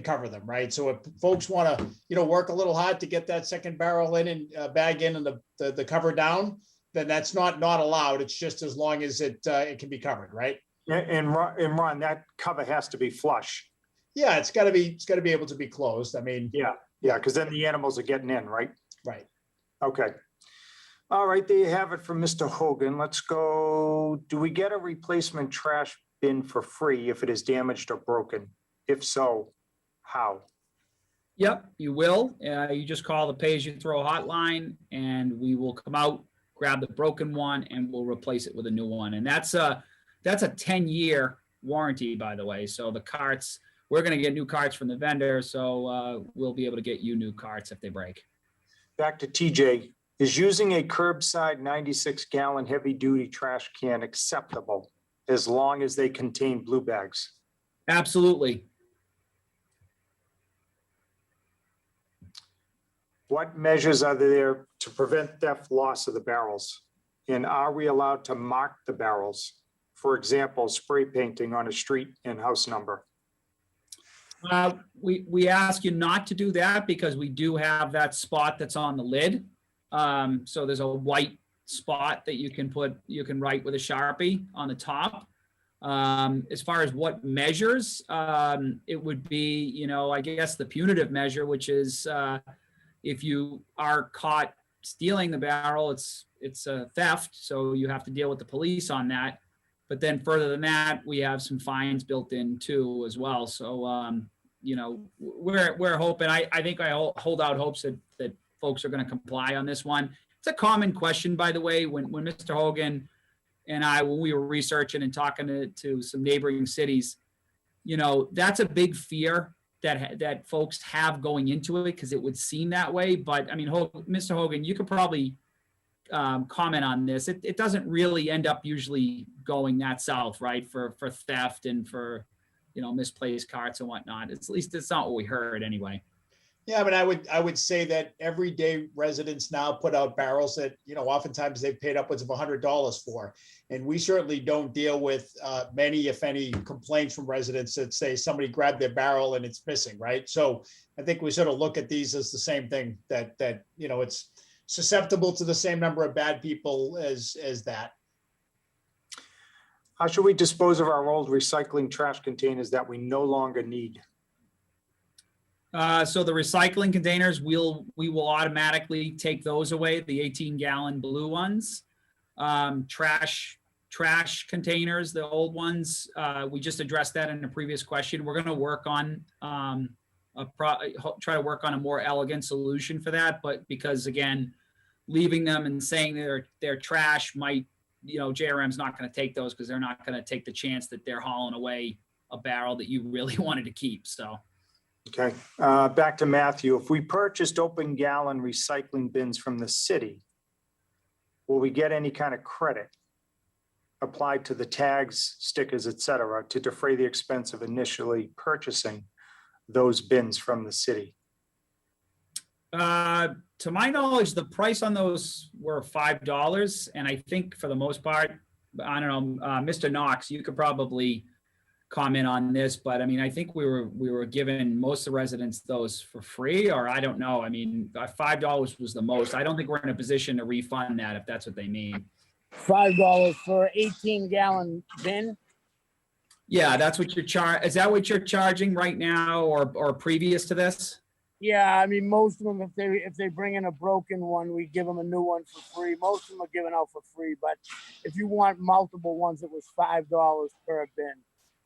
cover them, right? So if folks want to, you know, work a little hard to get that second barrel in and bag in and the cover down, then that's not allowed. It's just as long as it can be covered, right? And Ron, that cover has to be flush. Yeah, it's got to be able to be closed. I mean, Yeah, because then the animals are getting in, right? right. Okay. All right, there you have it from Mr. Hogan. Let's go. Do we get a replacement trash bin for free if it is damaged or broken? If so, how? Yep, you will. You just call the pay-as-you-throw hotline and we will come out, grab the broken one, and we'll replace it with a new one. And that's a 10-year warranty, by the way. So the carts, we're going to get new carts from the vendor, so we'll be able to get you new carts if they break. Back to TJ. Is using a curbside 96-gallon heavy-duty trash can acceptable as long as they contain blue bags? Absolutely. What measures are there to prevent theft, loss of the barrels? And are we allowed to mark the barrels? For example, spray painting on a street and house number. We ask you not to do that because we do have that spot that's on the lid. So there's a white spot that you can write with a Sharpie on the top. As far as what measures, it would be, you know, I guess the punitive measure, which is if you are caught stealing the barrel, it's a theft. So you have to deal with the police on that. But then further than that, we have some fines built in too as well. So, you know, we're hoping, I think I hold out hopes that folks are going to comply on this one. It's a common question, by the way, when Mr. Hogan and I, when we were researching and talking to some neighboring cities, you know, that's a big fear that folks have going into it because it would seem that way. But I mean, Mr. Hogan, you could probably comment on this. It doesn't really end up usually going that south, right? For theft and for, you know, misplaced carts and whatnot. At least it's not what we heard anyway. Yeah, I mean, I would say that everyday residents now put out barrels that, you know, oftentimes they've paid upwards of $100 for. And we certainly don't deal with many, if any, complaints from residents that say somebody grabbed their barrel and it's missing, right? So I think we sort of look at these as the same thing, that you know, it's susceptible to the same number of bad people as that. How should we dispose of our old recycling trash containers that we no longer need? So the recycling containers, we will automatically take those away, the 18-gallon blue ones. Trash containers, the old ones, we just addressed that in a previous question. We're going to work on try to work on a more elegant solution for that, but because again, leaving them and saying they're trash might, you know, JRM's not going to take those because they're not going to take the chance that they're hauling away a barrel that you really wanted to keep. So. Okay, back to Matthew. If we purchased open gallon recycling bins from the city, will we get any kind of credit applied to the tags, stickers, et cetera, to defray the expense of initially purchasing those bins from the city? To my knowledge, the price on those were $5. And I think for the most part, I don't know, Mr. Knox, you could probably comment on this, but I mean, I think we were giving most of the residents those for free, or I don't know. I mean, $5 was the most. I don't think we're in a position to refund that if that's what they mean. $5 for 18-gallon bin. Yeah, that's what you're is that what you're charging right now or previous to this? Yeah, I mean, most of them, if they bring in a broken one, we give them a new one for free. Most of them are given out for free, but if you want multiple ones, it was $5 per bin.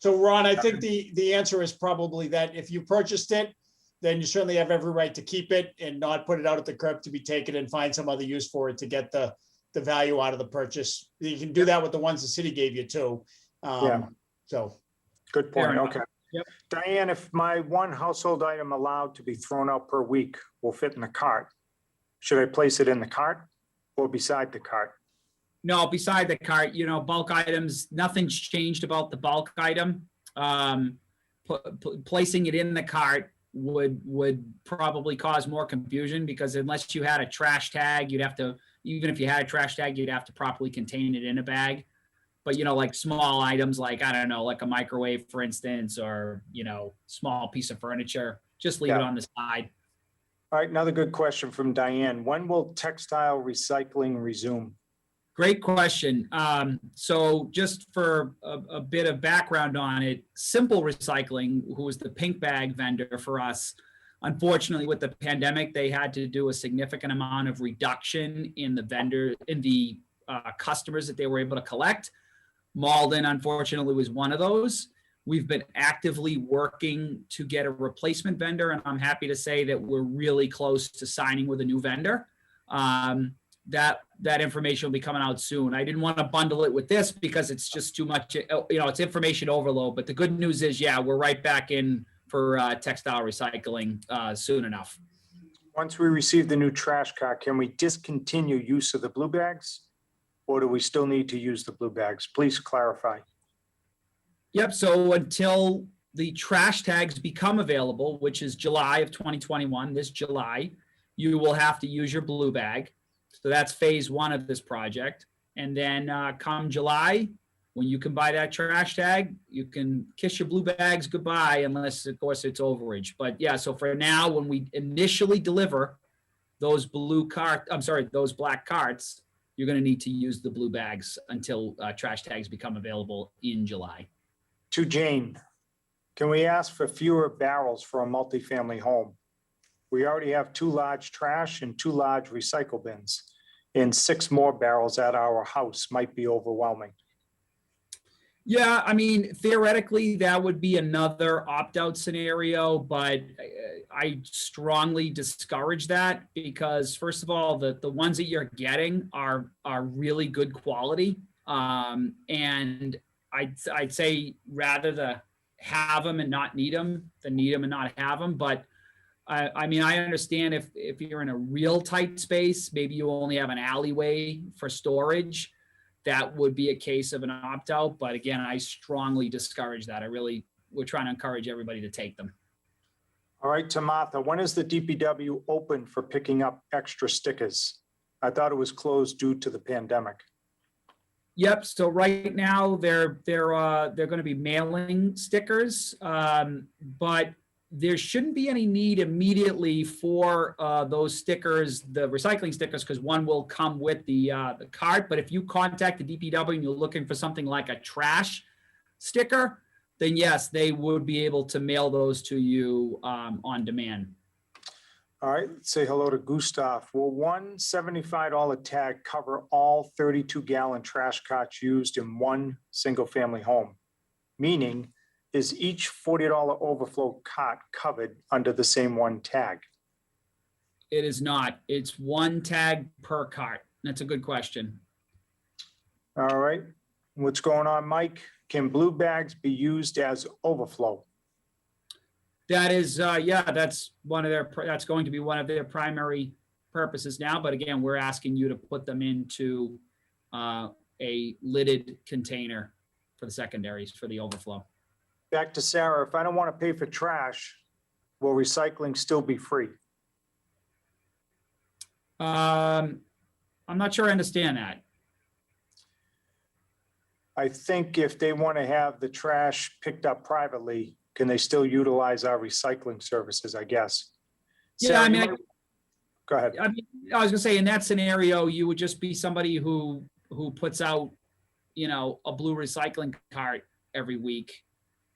So Ron, I think the answer is probably that if you purchased it, then you certainly have every right to keep it and not put it out at the curb to be taken and find some other use for it to get the value out of the purchase. You can do that with the ones the city gave you too. Yeah. So. Good Fair point. enough. Okay. Yep. Diane, if my one household item allowed to be thrown out per week will fit in the cart, should I place it in the cart or beside the cart? No, beside the cart, bulk items, nothing's changed about the bulk item. Placing it in the cart would probably cause more confusion because unless you had a trash tag, even if you had a trash tag, you'd have to properly contain it in a bag. But, like small items, like, I don't know, like a microwave, for instance, or, small piece of furniture, just leave it on the side. All right, another good question from Diane. When will textile recycling resume? Great question. So just for a bit of background on it, Simple Recycling, who was the pink bag vendor for us, unfortunately with the pandemic, they had to do a significant amount of reduction in the customers that they were able to collect. Malden, unfortunately, was one of those. We've been actively working to get a replacement vendor, and I'm happy to say that we're really close to signing with a new vendor. That information will be coming out soon. I didn't want to bundle it with this because it's just too much, it's information overload. But the good news is, yeah, we're right back in for textile recycling soon enough. Once we receive the new trash cart, can we discontinue use of the blue bags? Or do we still need to use the blue bags? Please clarify. Yep, so until the trash tags become available, which is July of 2021, this July, you will have to use your blue bag. So that's phase one of this project. And then come July, when you can buy that trash tag, you can kiss your blue bags goodbye, unless, of course, it's overage. But yeah, so for now, when we initially deliver those those black carts, you're going to need to use the blue bags until trash tags become available in July. To Jane, can we ask for fewer barrels for a multifamily home? We already have 2 large trash and 2 large recycle bins, and 6 more barrels at our house might be overwhelming. Yeah, I mean, theoretically, that would be another opt-out scenario, but I strongly discourage that because, first of all, the ones that you're getting are really good quality, and I'd say rather to have them and not need them than need them and not have them. But I mean, I understand if you're in a real tight space, maybe you only have an alleyway for storage. That would be a case of an opt-out. But again, I strongly discourage that. We're trying to encourage everybody to take them. All right, to Martha, when is the DPW open for picking up extra stickers? I thought it was closed due to the pandemic. Yep. So right now they're going to be mailing stickers, but there shouldn't be any need immediately for those stickers, the recycling stickers, because one will come with the cart. But if you contact the DPW and you're looking for something like a trash sticker, then yes, they would be able to mail those to you on demand. All right, let's say hello to Gustav. Will one $75 tag cover all 32-gallon trash carts used in one single-family home? Meaning, is each $40 overflow cart covered under the same one tag? It is not. It's one tag per cart. That's a good question. All right, what's going on, Mike? Can blue bags be used as overflow? That is, yeah, that's going to be one of their primary purposes now. But again, we're asking you to put them into a lidded container for the secondaries for the overflow. Back to Sarah, if I don't want to pay for trash, will recycling still be free? I'm not sure I understand that. I think if they want to have the trash picked up privately, can they still utilize our recycling services, I guess? Yeah, Sarah, go ahead. I mean, I was gonna say in that scenario, you would just be somebody who puts out, a blue recycling cart every week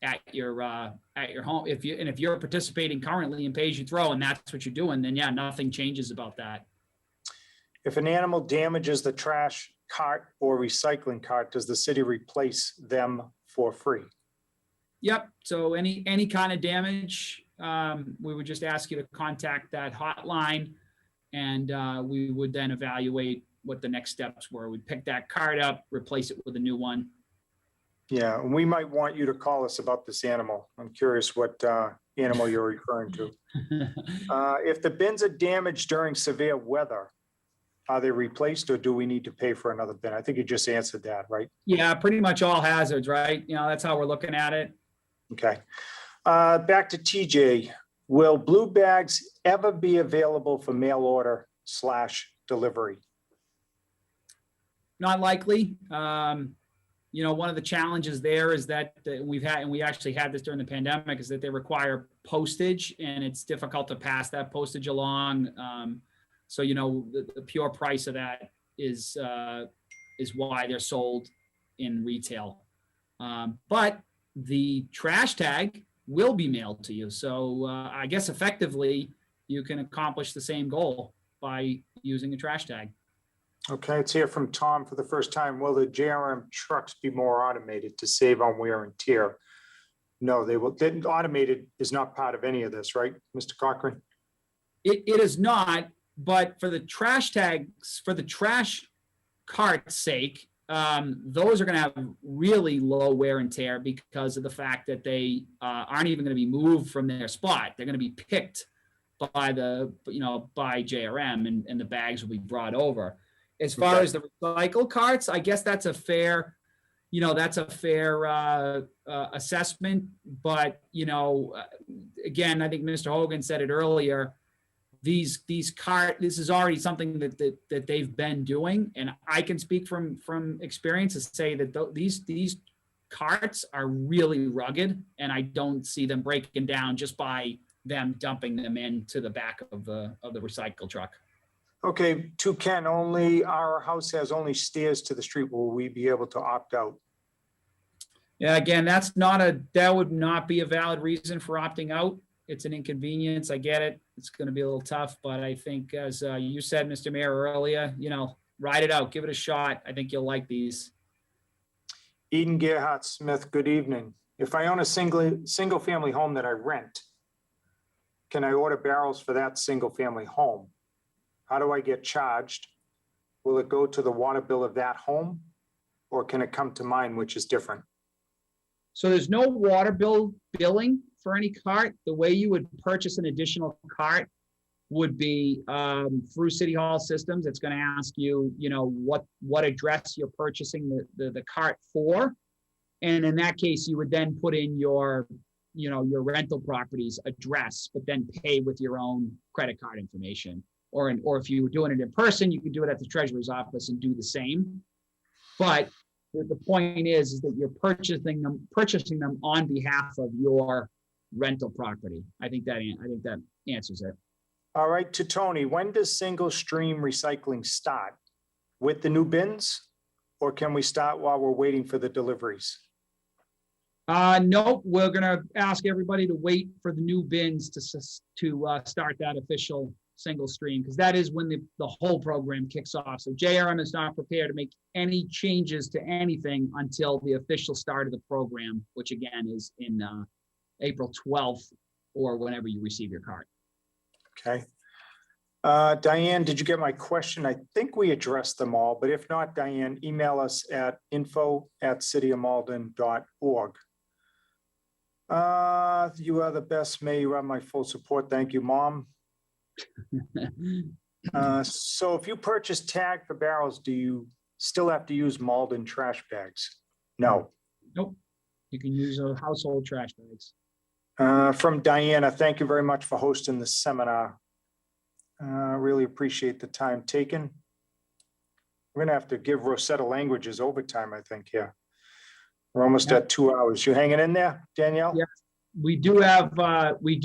at your home. If you're participating currently in pay as you throw and that's what you're doing, then yeah, nothing changes about that. If an animal damages the trash cart or recycling cart, does the city replace them for free? Yep. So any kind of damage, we would just ask you to contact that hotline, and we would then evaluate what the next steps were. We'd pick that card up, replace it with a new one. Yeah, and we might want you to call us about this animal. I'm curious what animal you're referring to. If the bins are damaged during severe weather, are they replaced, or do we need to pay for another bin? I think you just answered that, right? Yeah, pretty much all hazards, right? You know, that's how we're looking at it. Okay. Back to TJ. Will blue bags ever be available for mail order / delivery? Not likely. You know, one of the challenges there is that we've had, and we actually had this during the pandemic, is that they require postage, and it's difficult to pass that postage along. So, you know, the pure price of that is why they're sold in retail. But the trash tag will be mailed to you. So I guess effectively you can accomplish the same goal by using a trash tag. Okay, let's hear from Tom for the first time. Will the JRM trucks be more automated to save on wear and tear? No, they will. Automated is not part of any of this, right, Mr. Cochran? It is not, but for the trash tags, for the trash cart's sake, those are going to have really low wear and tear because of the fact that they aren't even going to be moved from their spot. They're going to be picked by by JRM, and the bags will be brought over. As far as the recycle carts, I guess that's a fair, assessment. But, again, I think Mr. Hogan said it earlier. This is already something that they've been doing, and I can speak from experience to say that these carts are really rugged, and I don't see them breaking down just by them dumping them into the back of the recycle truck. Okay, to Ken, our house has only stairs to the street. Will we be able to opt out? Yeah, again, that would not be a valid reason for opting out. It's an inconvenience. I get it. It's going to be a little tough, but I think, as you said, Mr. Mayor, earlier, ride it out, give it a shot. I think you'll like these. Eden Gerhardt Smith, good evening. If I own a single family home that I rent, can I order barrels for that single family home? How do I get charged? Will it go to the water bill of that home, or can it come to mine, which is different? So there's no water billing for any cart. The way you would purchase an additional cart would be through City Hall systems. It's going to ask you, what address you're purchasing the cart for. And in that case, you would then put in your rental property's address, but then pay with your own credit card information. Or if you were doing it in person, you could do it at the treasurer's office and do the same. But the point is that you're purchasing them on behalf of your rental property. I think that answers it. All right, to Tony, when does single stream recycling start? With the new bins, or can we start while we're waiting for the deliveries? Nope, we're gonna ask everybody to wait for the new bins to start that official single stream, because that is when the whole program kicks off. So JRM is not prepared to make any changes to anything until the official start of the program, which again is in April 12th or whenever you receive your card. Okay. Diane, did you get my question? I think we addressed them all, but if not, Diane, email us at info@cityofmalden.org. You are the best. May you have my full support. Thank you, Mom. So if you purchase tag for barrels, do you still have to use Malden trash bags? No. Nope. You can use household trash bags. From Diana, thank you very much for hosting this seminar. Really appreciate the time taken. We're going to have to give Rosetta Languages overtime, I think, here. We're almost at 2 hours. You hanging in there, Danielle? Yeah. We do have,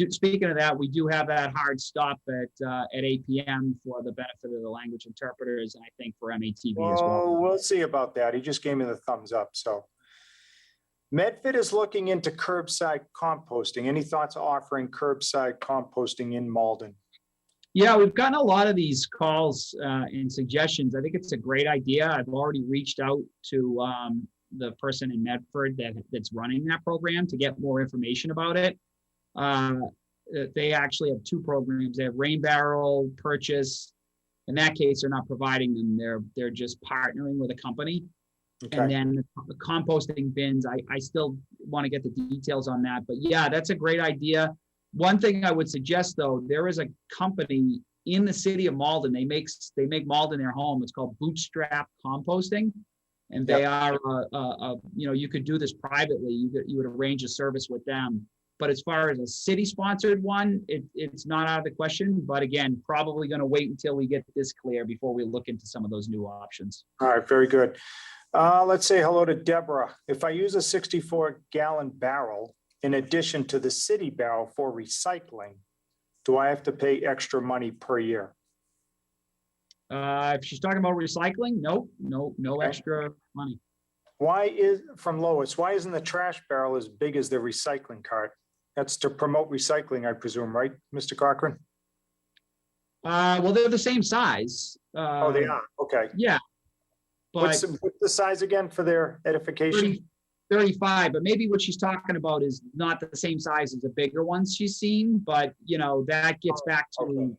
speaking of that, we do have that hard stop at 8 p.m. for the benefit of the language interpreters, and I think for MATV as well. We'll see about that. He just gave me the thumbs up. So Medford is looking into curbside composting. Any thoughts on offering curbside composting in Malden? Yeah, we've gotten a lot of these calls and suggestions. I think it's a great idea. I've already reached out to the person in Medford that's running that program to get more information about it. they actually have two programs. They have rain barrel purchase. In that case, they're not providing them. They're just partnering with a company. Okay. And then the composting bins, I still want to get the details on that. But yeah, that's a great idea. One thing I would suggest, though, there is a company in the city of Malden. They make Malden their home. It's called Bootstrap Composting. And they are, you could do this privately. You would arrange a service with them. But as far as a city-sponsored one, it's not out of the question. But again, probably going to wait until we get this clear before we look into some of those new options. All right, very good. Let's say hello to Deborah. If I use a 64-gallon barrel in addition to the city barrel for recycling, do I have to pay extra money per year? If she's talking about recycling, no extra money. From Lois, why isn't the trash barrel as big as the recycling cart? That's to promote recycling, I presume, right, Mr. Cochran? Well, they're the same size. Oh, they are, okay. Yeah. But What's the size again for their edification? 35, but maybe what she's talking about is not the same size as the bigger ones she's seen, but that gets back to,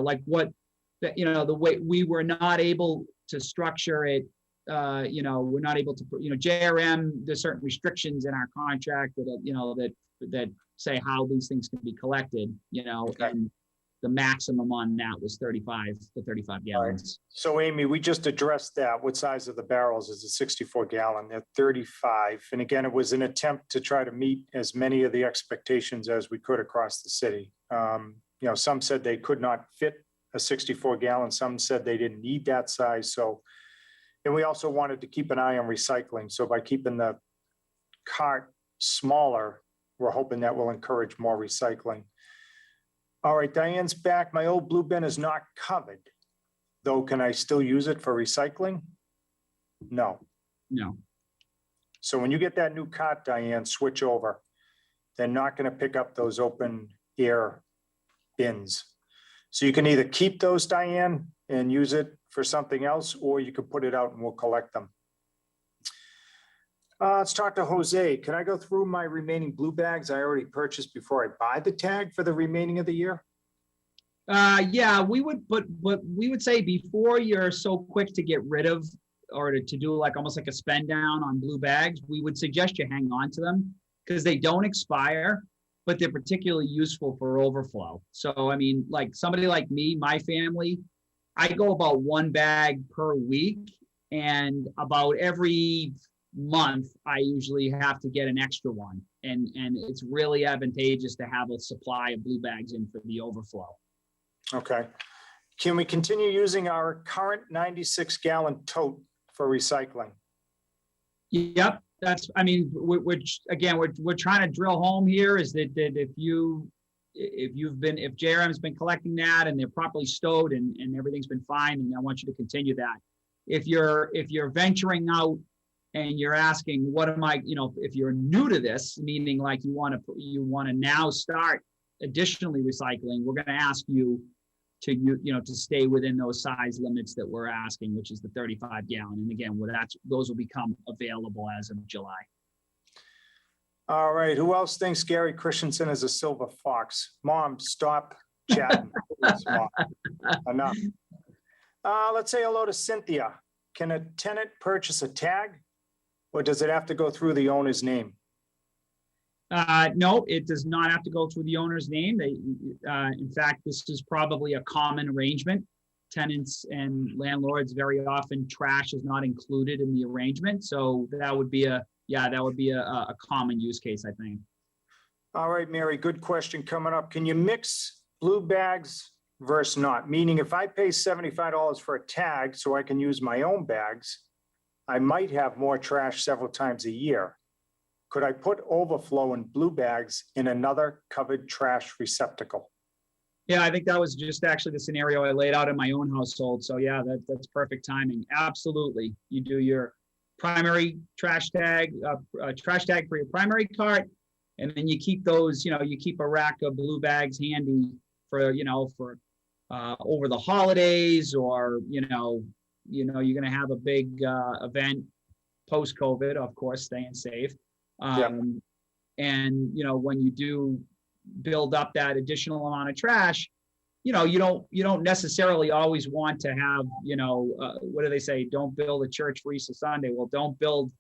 like the way we were not able to structure it. We're not able to, JRM, there's certain restrictions in our contract that say how these things can be collected, and the maximum on that was 35 gallons. Right. So Amy, we just addressed that. What size of the barrels is a 64 gallon? They're 35. And again, it was an attempt to try to meet as many of the expectations as we could across the city. Some said they could not fit a 64 gallon. Some said they didn't need that size. And we also wanted to keep an eye on recycling. So by keeping the cart smaller, we're hoping that will encourage more recycling. All right, Diane's back. My old blue bin is not covered, though. Can I still use it for recycling? No. So when you get that new cart, Diane, switch over. They're not going to pick up those open air bins. So you can either keep those, Diane, and use it for something else, or you can put it out and we'll collect them. Let's talk to Jose. Can I go through my remaining blue bags I already purchased before I buy the tag for the remaining of the year? Yeah, we would, but we would say before you're so quick to get rid of or to do almost like a spend down on blue bags, we would suggest you hang on to them because they don't expire, but they're particularly useful for overflow. So, I mean, like somebody like me, my family, I go about one bag per week, and about every month I usually have to get an extra one, and it's really advantageous to have a supply of blue bags in for the overflow. Okay. Can we continue using our current 96-gallon tote for recycling? Yep, we're trying to drill home here is that if JRM's been collecting that and they're properly stowed and everything's been fine, and I want you to continue that. If you're venturing out and you're asking, what am I, if you're new to this, meaning like you want to now start additionally recycling, we're going to ask you to stay within those size limits that we're asking, which is the 35 gallon. And again, those will become available as of July. All right. Who else thinks Gary Christensen is a silver fox? Mom, stop chatting. Mom. Enough. Let's say hello to Cynthia. Can a tenant purchase a tag, or does it have to go through the owner's name? No, it does not have to go through the owner's name. In fact, this is probably a common arrangement. Tenants and landlords, very often trash is not included in the arrangement. So that would be a common use case, I think. All right, Mary, good question coming up. Can you mix blue bags versus not? Meaning if I pay $75 for a tag so I can use my own bags, I might have more trash several times a year. Could I put overflow in blue bags in another covered trash receptacle? Yeah, I think that was just actually the scenario I laid out in my own household. So yeah, that's perfect timing. Absolutely. You do your primary trash tag for your primary cart, and then you keep those, you keep a rack of blue bags handy for over the holidays, or you're going to have a big event post-COVID, of course, staying safe. And when you do build up that additional amount of trash, you know, you don't necessarily always want to have, you know, what do they say? Don't build a church for Easter Sunday. Well, don't build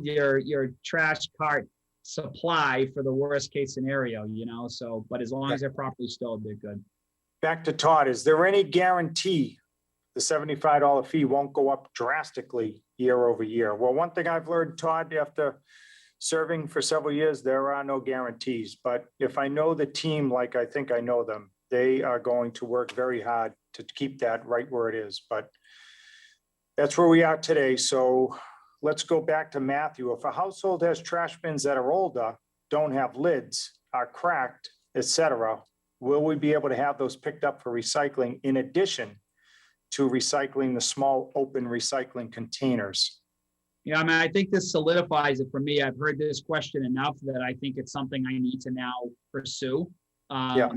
your trash cart supply for the worst case scenario, you know. So, but as long as they're properly stowed, they're good. Back to Todd, is there any guarantee the $75 fee won't go up drastically year over year? Well, one thing I've learned, Todd, after serving for several years, there are no guarantees. But if I know the team like I think I know them, they are going to work very hard to keep that right where it is. But that's where we are today. So let's go back to Matthew. If a household has trash bins that are older, don't have lids, are cracked, etc., will we be able to have those picked up for recycling in addition to recycling the small open recycling containers? Yeah, I mean, I think this solidifies it for me. I've heard this question enough that I think it's something I need to now pursue. Yeah.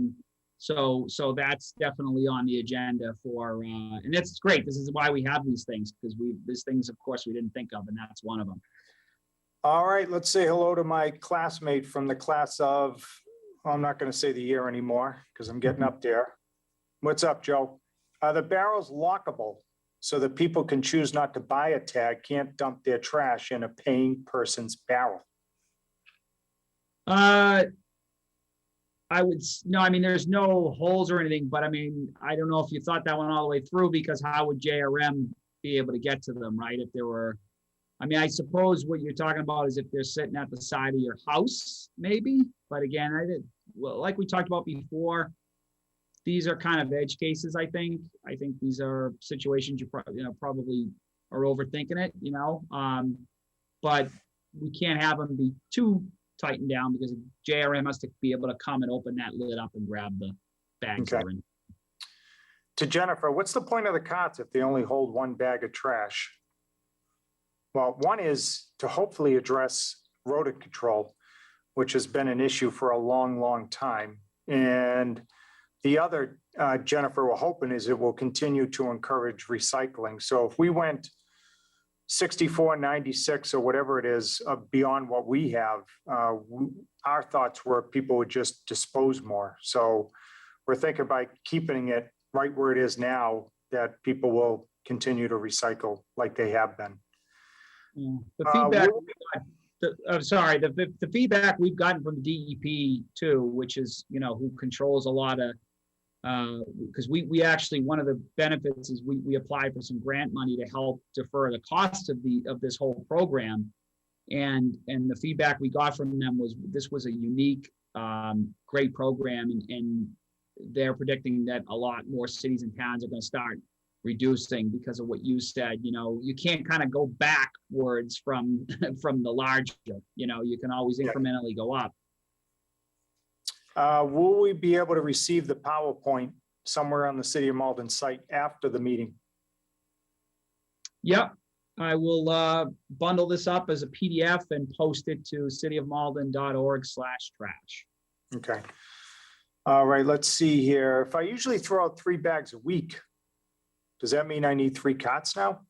So that's definitely on the agenda for, and it's great. This is why we have these things, because these things, of course, we didn't think of, and that's one of them. All right, let's say hello to my classmate from the class of, I'm not going to say the year anymore because I'm getting up there. What's up, Joe? Are the barrels lockable so that people can choose not to buy a tag, can't dump their trash in a paying person's barrel? I mean, there's no holes or anything, but I mean, I don't know if you thought that one all the way through, because how would JRM be able to get to them, right? If there were, I mean, I suppose what you're talking about is if they're sitting at the side of your house, maybe. But again, well, like we talked about before, these are kind of edge cases, I think. I think these are situations you probably are overthinking it, you know. But we can't have them be too tightened down, because JRM has to be able to come and open that lid up and grab the bags. Okay. To Jennifer, what's the point of the carts if they only hold one bag of trash? Well, one is to hopefully address rodent control, which has been an issue for a long, long time. And the other, Jennifer, we're hoping is it will continue to encourage recycling. So if we went 64, 96, or whatever it is beyond what we have, our thoughts were people would just dispose more. So we're thinking by keeping it right where it is now, that people will continue to recycle like they have been. The feedback, the feedback we've gotten from the DEP too, which is, you know, who controls a lot of, because we actually, one of the benefits is we applied for some grant money to help defer the cost of this whole program, and the feedback we got from them was this was a unique, great program, and they're predicting that a lot more cities and towns are going to start reducing because of what you said. You know, you can't kind of go backwards from the larger, you know, you can always incrementally go up. Will we be able to receive the PowerPoint somewhere on the City of Malden site after the meeting? Yep, I will bundle this up as a PDF and post it to cityofmalden.org/trash. Okay. All right, let's see here. If I usually throw out 3 bags a week, does that mean I need 3 cots now?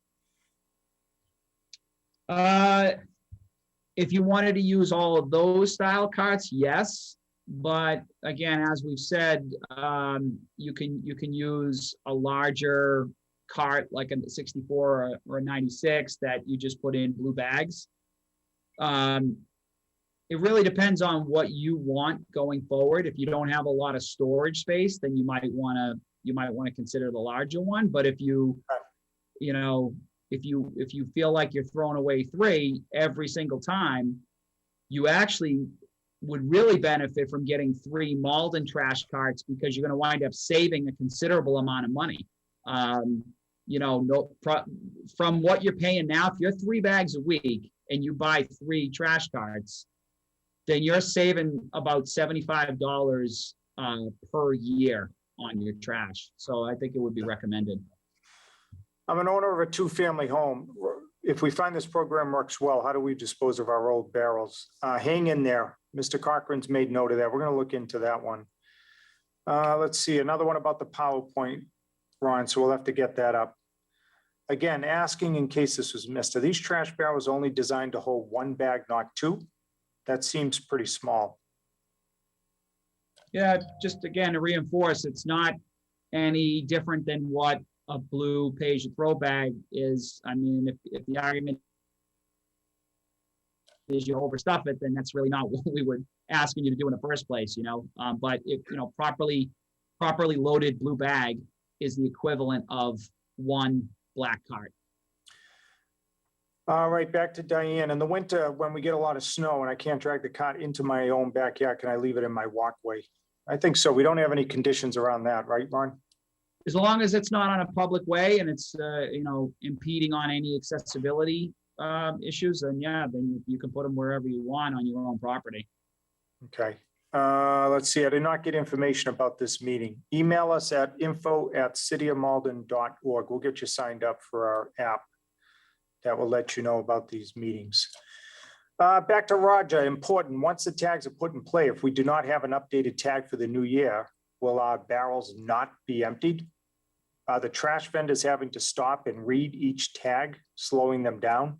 If you wanted to use all of those style carts, yes. But again, as we've said, you can use a larger cart like a 64 or a 96 that you just put in blue bags. It really depends on what you want going forward. If you don't have a lot of storage space, then you might want to consider the larger one. But if you feel like you're throwing away 3 every single time, you actually would really benefit from getting 3 Malden trash carts, because you're going to wind up saving a considerable amount of money. From what you're paying now, if you're 3 bags a week and you buy 3 trash carts, then you're saving about $75 per year on your trash. So I think it would be recommended. I'm an owner of a 2-family home. If we find this program works well, how do we dispose of our old barrels? Hang in there. Mr. Cochran's made note of that. We're going to look into that one. Let's see, another one about the PowerPoint, Ron, so we'll have to get that up. Again, asking in case this was missed, are these trash barrels only designed to hold 1 bag, not 2? That seems pretty small. Yeah, just again, to reinforce, it's not any different than what a blue page throw bag is. I mean, if the argument is you overstuff it, then that's really not what we were asking you to do in the first place, you know. But if, you know, properly loaded blue bag is the equivalent of one black cart. All right, back to Diane. In the winter, when we get a lot of snow and I can't drag the cart into my own backyard, can I leave it in my walkway? I think so. We don't have any conditions around that, right, Ron? As long as it's not on a public way and it's, you know, impeding on any accessibility issues, then yeah, then you can put them wherever you want on your own property. Okay. Let's see. I did not get information about this meeting. Email us at info@cityofmalden.org. We'll get you signed up for our app that will let you know about these meetings. Back to Roger. Important. Once the tags are put in play, if we do not have an updated tag for the new year, will our barrels not be emptied? Are the trash vendors having to stop and read each tag, slowing them down?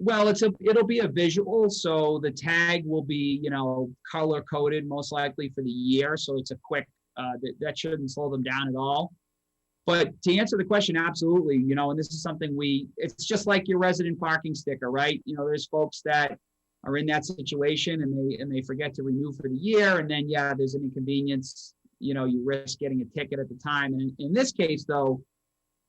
Well, it'll be a visual, so the tag will be, you know, color coded most likely for the year. So it's a quick, that shouldn't slow them down at all. But to answer the question, absolutely, you know, and this is something it's just like your resident parking sticker, right? You know, there's folks that are in that situation and they forget to renew for the year. And then, yeah, there's an inconvenience, you know, you risk getting a ticket at the time. And in this case, though,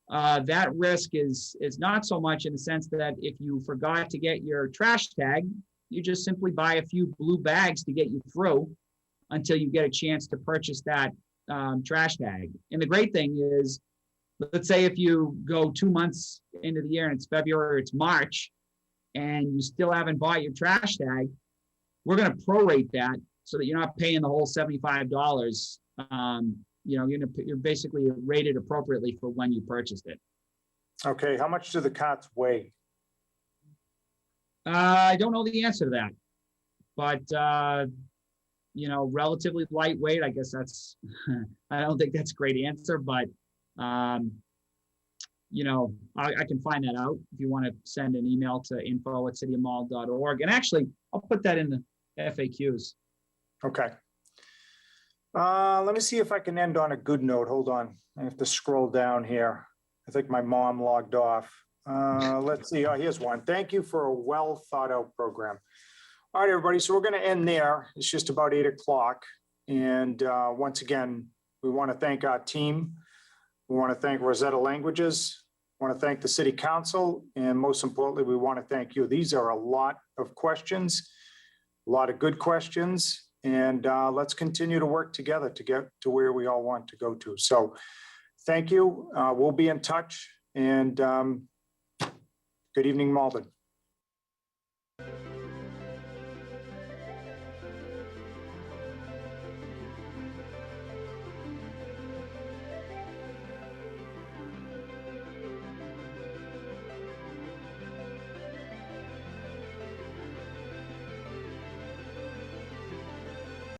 that risk is not so much in the sense that if you forgot to get your trash tag, you just simply buy a few blue bags to get you through until you get a chance to purchase that trash tag. And the great thing is, let's say if you go 2 months into the year and it's February or it's March and you still haven't bought your trash tag, we're going to prorate that so that you're not paying the whole $75. You know, you're basically rated appropriately for when you purchased it. Okay, how much do the carts weigh? I don't know the answer to that, but you know, relatively lightweight. I guess that's. I don't think that's a great answer, but you know, I can find that out if you want to send an email to info@cityofmalden.org. And actually, I'll put that in the FAQs. Okay. Let me see if I can end on a good note. Hold on. I have to scroll down here. I think my mom logged off. Let's see. Oh, here's one. Thank you for a well thought out program. All right, everybody. So we're going to end there. It's just about 8 o'clock. And once again, we want to thank our team. We want to thank Rosetta Languages. We want to thank the City Council. And most importantly, we want to thank you. These are a lot of questions, a lot of good questions. And let's continue to work together to get to where we all want to go to. So thank you. We'll be in touch. And good evening, Malden.